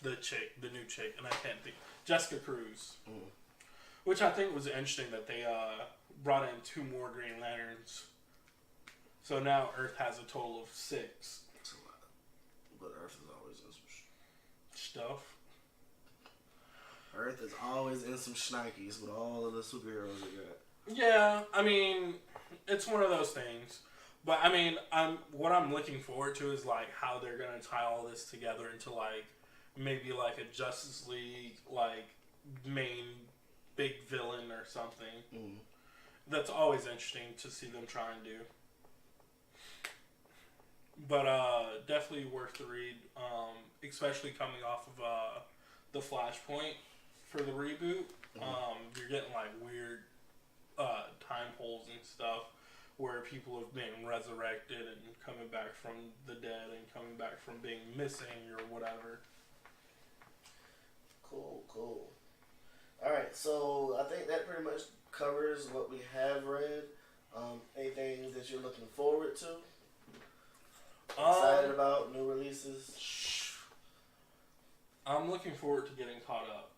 the new chick, and I can't think, Jessica Cruz, which I think was interesting that they brought in 2 more Green Lanterns. So now Earth has a total of 6. That's a lot, but Earth is always in some stuff. Earth is always in some shnikes with all of the superheroes they got. Yeah, I mean, it's one of those things. But I mean, what I'm looking forward to is like how they're gonna tie all this together into like maybe like a Justice League like main big villain or something. That's always interesting to see them try and do. But definitely worth the read, especially coming off of the Flashpoint for the reboot. You're getting like weird time holes and stuff, where people have been resurrected and coming back from the dead and coming back from being missing or whatever. Cool. Alright, so I think that pretty much covers what we have read. Anything that you're looking forward to? Excited about new releases? I'm looking forward to getting caught up.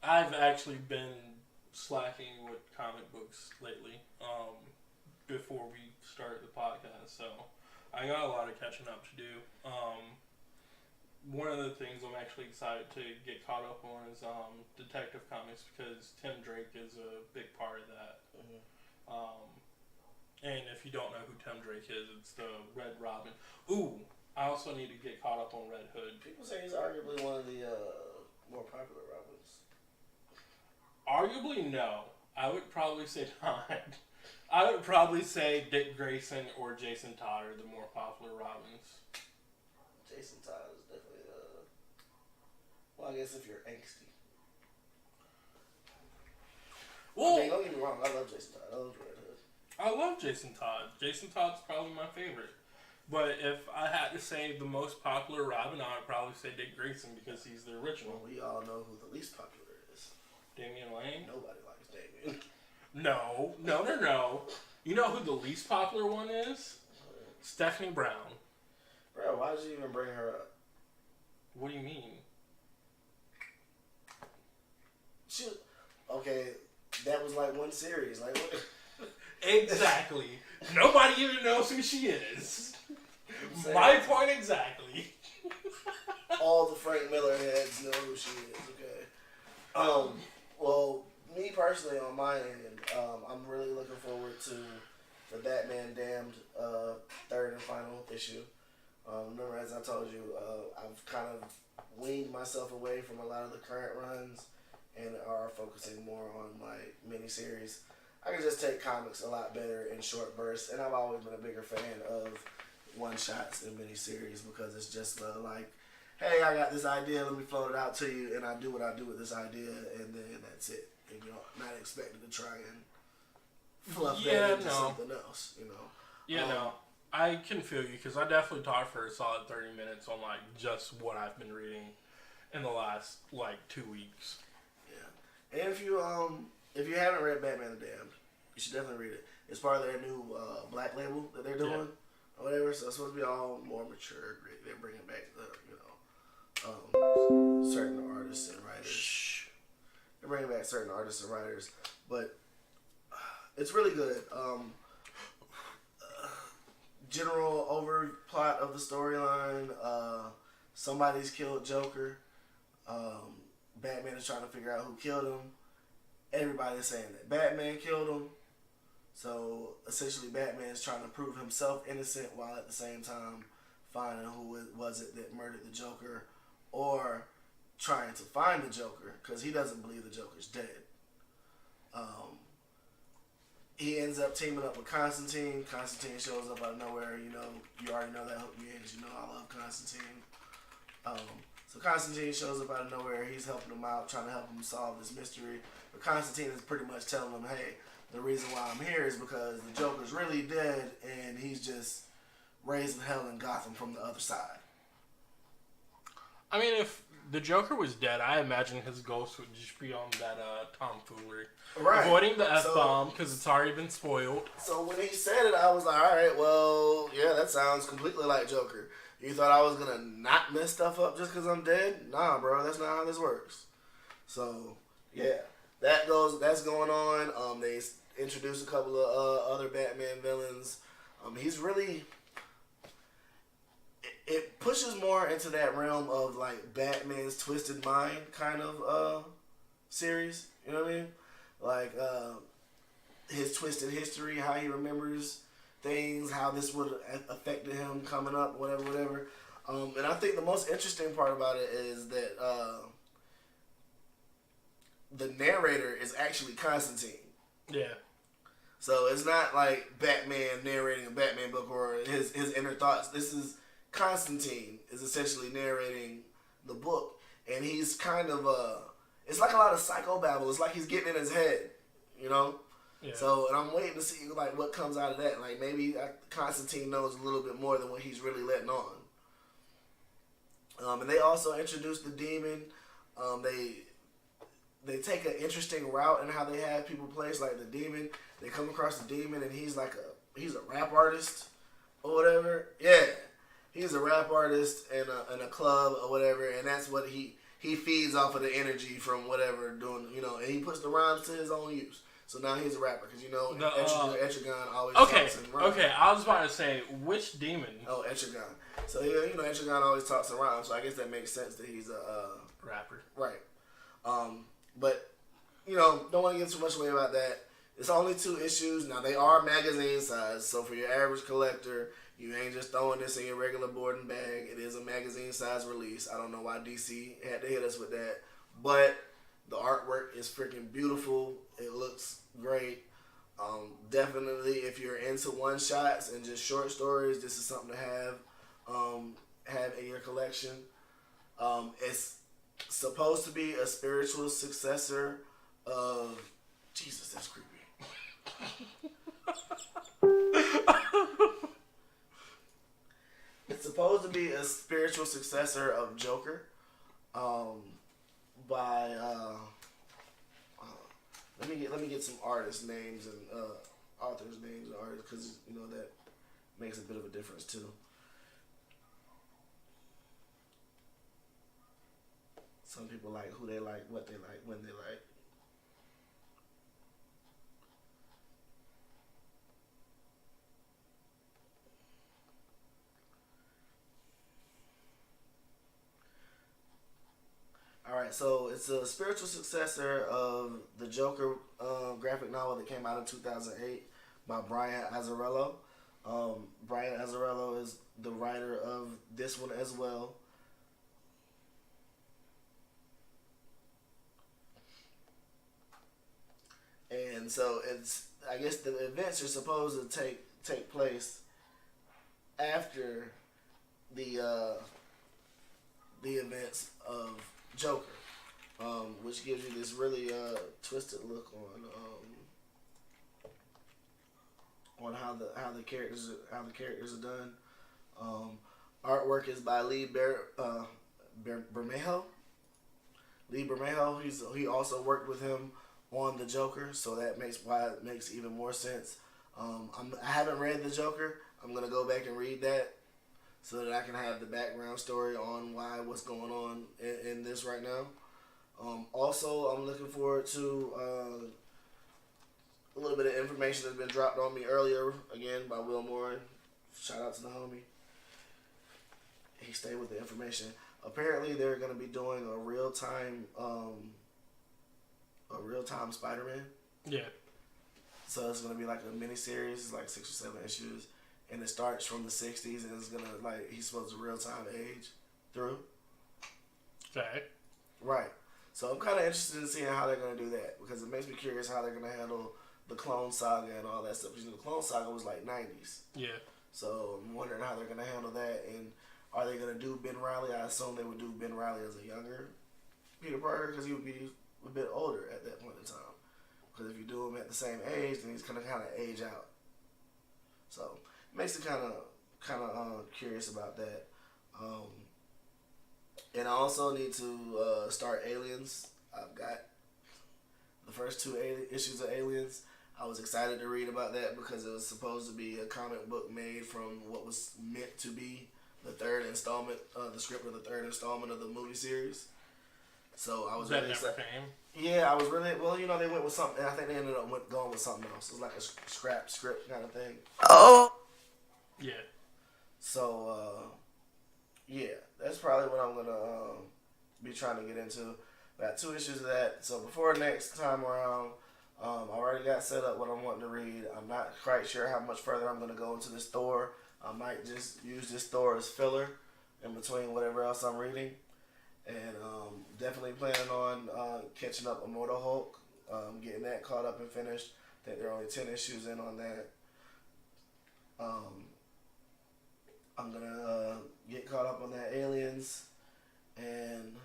I've actually been slacking with comic books lately before we started the podcast, so I got a lot of catching up to do. One of the things I'm actually excited to get caught up on is Detective Comics, because Tim Drake is a big part of that. And if you don't know who Tim Drake is, it's the Red Robin. Ooh, I also need to get caught up on Red Hood. People say he's arguably one of the more popular Robins. Arguably, no. I would probably say not. I would probably say Dick Grayson or Jason Todd are the more popular Robins. Jason Todd is definitely well, I guess if you're angsty. Well, I mean, don't get me wrong, I love Jason Todd. I love Red Hood. I love Jason Todd. Jason Todd's probably my favorite. But if I had to say the most popular Robin, I would probably say Dick Grayson because he's the original. Well, we all know who the least popular is. Damian Lane? Nobody likes Damian. No. You know who the least popular one is? Stephanie Brown. Bro, why did you even bring her up? What do you mean? Okay, that was like one series. Like what? Exactly. Nobody even knows who she is. My point exactly. All the Frank Miller heads know who she is. Okay. Well, me personally, on my end, I'm really looking forward to the Batman Damned third and final issue. Remember, as I told you, I've kind of weaned myself away from a lot of the current runs and are focusing more on like miniseries. I can just take comics a lot better in short bursts, and I've always been a bigger fan of one-shots and miniseries because it's just like, hey, I got this idea, let me float it out to you, and I do what I do with this idea, and then that's it. And you're not expected to try and fluff that into something else, you know? Yeah, no. I can feel you because I definitely talked for a solid 30 minutes on like just what I've been reading in the last like 2 weeks. Yeah, and if you haven't read Batman the Damned, you should definitely read it. It's part of their new Black Label that they're doing or whatever. So it's supposed to be all more mature. They're bringing back the certain artists and writers. They're bringing back certain artists and writers, but it's really good. General overplot of the storyline. Somebody's killed Joker. Batman is trying to figure out who killed him. Everybody's saying that Batman killed him. So essentially Batman is trying to prove himself innocent while at the same time finding who was it that murdered the Joker, or trying to find the Joker because he doesn't believe the Joker's dead. He ends up teaming up with Constantine. Constantine shows up out of nowhere. You know, you already know that hooked me in because you know I love Constantine. So Constantine shows up out of nowhere. He's helping him out, trying to help him solve this mystery. But Constantine is pretty much telling him, hey, the reason why I'm here is because the Joker's really dead and he's just raising hell in Gotham from the other side. I mean, if the Joker was dead, I imagine his ghost would just be on that tomfoolery. Right. Avoiding the F-bomb because it's already been spoiled. So when he said it, I was like, alright, well, yeah, that sounds completely like Joker. You thought I was going to not mess stuff up just because I'm dead? Nah, bro, that's not how this works. So, yeah, that's going on. They introduced a couple of other Batman villains. He's really... It pushes more into that realm of like Batman's Twisted Mind kind of series. You know what I mean? Like his twisted history, how he remembers things, how this would have affected him coming up, whatever. And I think the most interesting part about it is that the narrator is actually Constantine. Yeah. So it's not like Batman narrating a Batman book or his inner thoughts. This is Constantine is essentially narrating the book, and he's kind of it's like a lot of psychobabble. It's like he's getting in his head, you know. Yeah. So, and I'm waiting to see like what comes out of that. Like maybe Constantine knows a little bit more than what he's really letting on. And they also introduced the demon. They take an interesting route in how they have people place. Like the demon, they come across the demon, and he's a rap artist or whatever. Yeah. He's a rap artist in a club or whatever, and that's what he feeds off of the energy from whatever doing, you know, and he puts the rhymes to his own use. So now he's a rapper because you know Etrigan always talks in rhymes. Okay, I was about to say which demon? Oh, Etrigan. So yeah, you know Etrigan always talks in rhymes, so I guess that makes sense that he's a rapper, right? But you know, don't want to give too much away about that. It's only 2 issues. Now they are magazine size, so for your average collector. You ain't just throwing this in your regular boarding bag. It is a magazine-size release. I don't know why DC had to hit us with that. But the artwork is freaking beautiful. It looks great. Definitely, if you're into one-shots and just short stories, this is something to have. have in your collection. It's supposed to be a spiritual successor of Jesus. That's creepy. It's supposed to be a spiritual successor of Joker. By let me get some artist names and authors names and artists, because that makes a bit of a difference too. Some people like who they like, what they like, when they like. Alright, so it's a spiritual successor of the Joker graphic novel that came out in 2008 by Brian Azzarello. Brian Azzarello is the writer of this one as well. And so I guess the events are supposed to take place after the events of Joker, which gives you this really twisted look on how the characters are done. Artwork is by Lee Bermejo. Lee Bermejo. He also worked with him on the Joker, so that makes even more sense. I haven't read the Joker. I'm gonna go back and read that so that I can have the background story on what's going on in this right now. Also, I'm looking forward to a little bit of information that's been dropped on me earlier, again by Will Moore. Shout out to the homie. He stayed with the information. Apparently, they're going to be doing a real-time Spider-Man. Yeah. So it's going to be like a mini-series, like 6 or 7 issues. And it starts from the 60s, and it's gonna he's supposed to real-time age through. Okay. Right. So I'm kind of interested in seeing how they're gonna do that, because it makes me curious how they're gonna handle the Clone Saga and all that stuff. Because the Clone Saga was like 90s. Yeah. So I'm wondering how they're gonna handle that, and are they gonna do Ben Reilly? I assume they would do Ben Reilly as a younger Peter Parker, because he would be a bit older at that point in time. Because if you do him at the same age, then he's gonna kind of age out. So makes it kind of curious about that. And I also need to start Aliens. I've got the first 2 issues of Aliens. I was excited to read about that because it was supposed to be a comic book made from what was meant to be the 3rd installment, the script of the 3rd installment of the movie series. So I was really excited. Yeah, I was really they went with something. I think they ended up going with something else. It was like a scrap script kind of thing. Oh. Yeah. So, yeah, that's probably what I'm going to be trying to get into. Got 2 issues of that. So before next time around, I already got set up what I'm wanting to read. I'm not quite sure how much further I'm going to go into this Thor. I might just use this Thor as filler in between whatever else I'm reading. And definitely planning on catching up Immortal Hulk, getting that caught up and finished. I think there are only 10 issues in on that. I'm going to get caught up on that Aliens and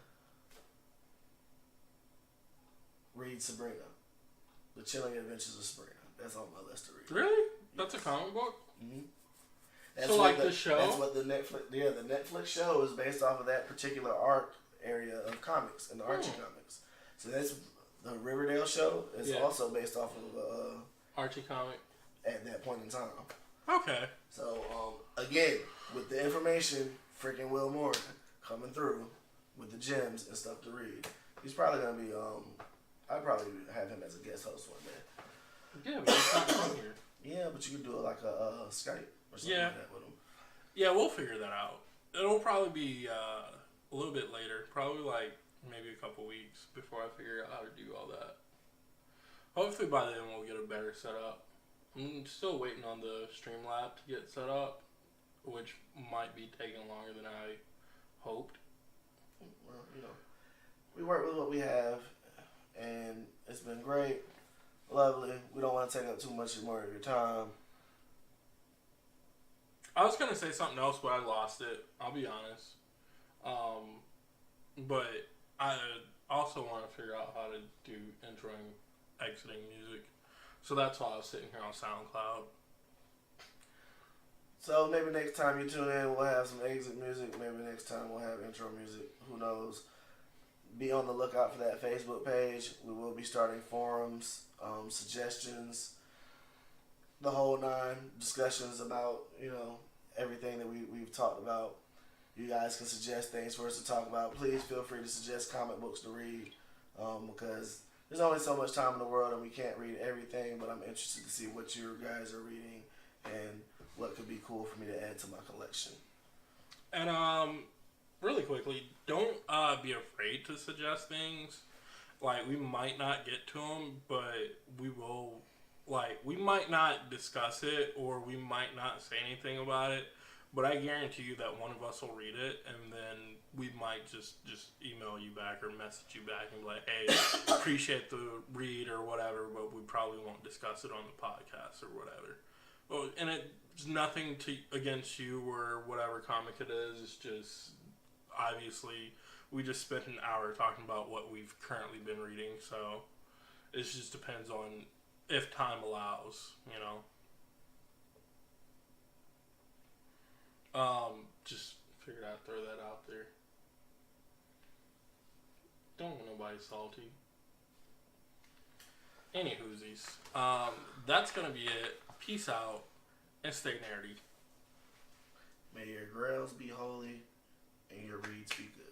read Sabrina. The Chilling Adventures of Sabrina. That's on my list to read. Really? That's a comic book? Mm-hmm. So like the show? That's what the Netflix show is based off of that particular arc area of comics and the Archie comics. So that's the Riverdale show is also based off of Archie comic at that point in time. Okay. So again, with the information, freaking Will Moore coming through with the gems and stuff to read. He's probably gonna be I'd probably have him as a guest host one day. Yeah, but he's not on here. Yeah, but you could do it like a Skype or something like that with him. Yeah, we'll figure that out. It'll probably be a little bit later. Probably like maybe a couple weeks before I figure out how to do all that. Hopefully by then we'll get a better setup. I'm still waiting on the Streamlab to get set up, which might be taking longer than I hoped. Well, we work with what we have, and it's been great, lovely. We don't want to take up too much more of your time. I was gonna say something else, but I lost it. I'll be honest. But I also want to figure out how to do introing, exiting music. So that's why I was sitting here on SoundCloud. So maybe next time you tune in, we'll have some exit music. Maybe next time we'll have intro music. Who knows? Be on the lookout for that Facebook page. We will be starting forums, suggestions, the whole nine, discussions about, everything that we've talked about. You guys can suggest things for us to talk about. Please feel free to suggest comic books to read, because there's only so much time in the world and we can't read everything, but I'm interested to see what you guys are reading and what could be cool for me to add to my collection. And really quickly, don't be afraid to suggest things. Like, we might not get to them, but we will. Like, we might not discuss it, or we might not say anything about it, but I guarantee you that one of us will read it, and then we might just email you back or message you back and be like, hey, appreciate the read or whatever, but we probably won't discuss it on the podcast or whatever. Well, and it's nothing against you or whatever comic it is. It's just, obviously, we just spent an hour talking about what we've currently been reading, so it just depends on if time allows, just figured I'd throw that out there. Don't want nobody salty. Any whoosies. That's gonna be it. Peace out and stay nerdy. May your grails be holy and your reads be good.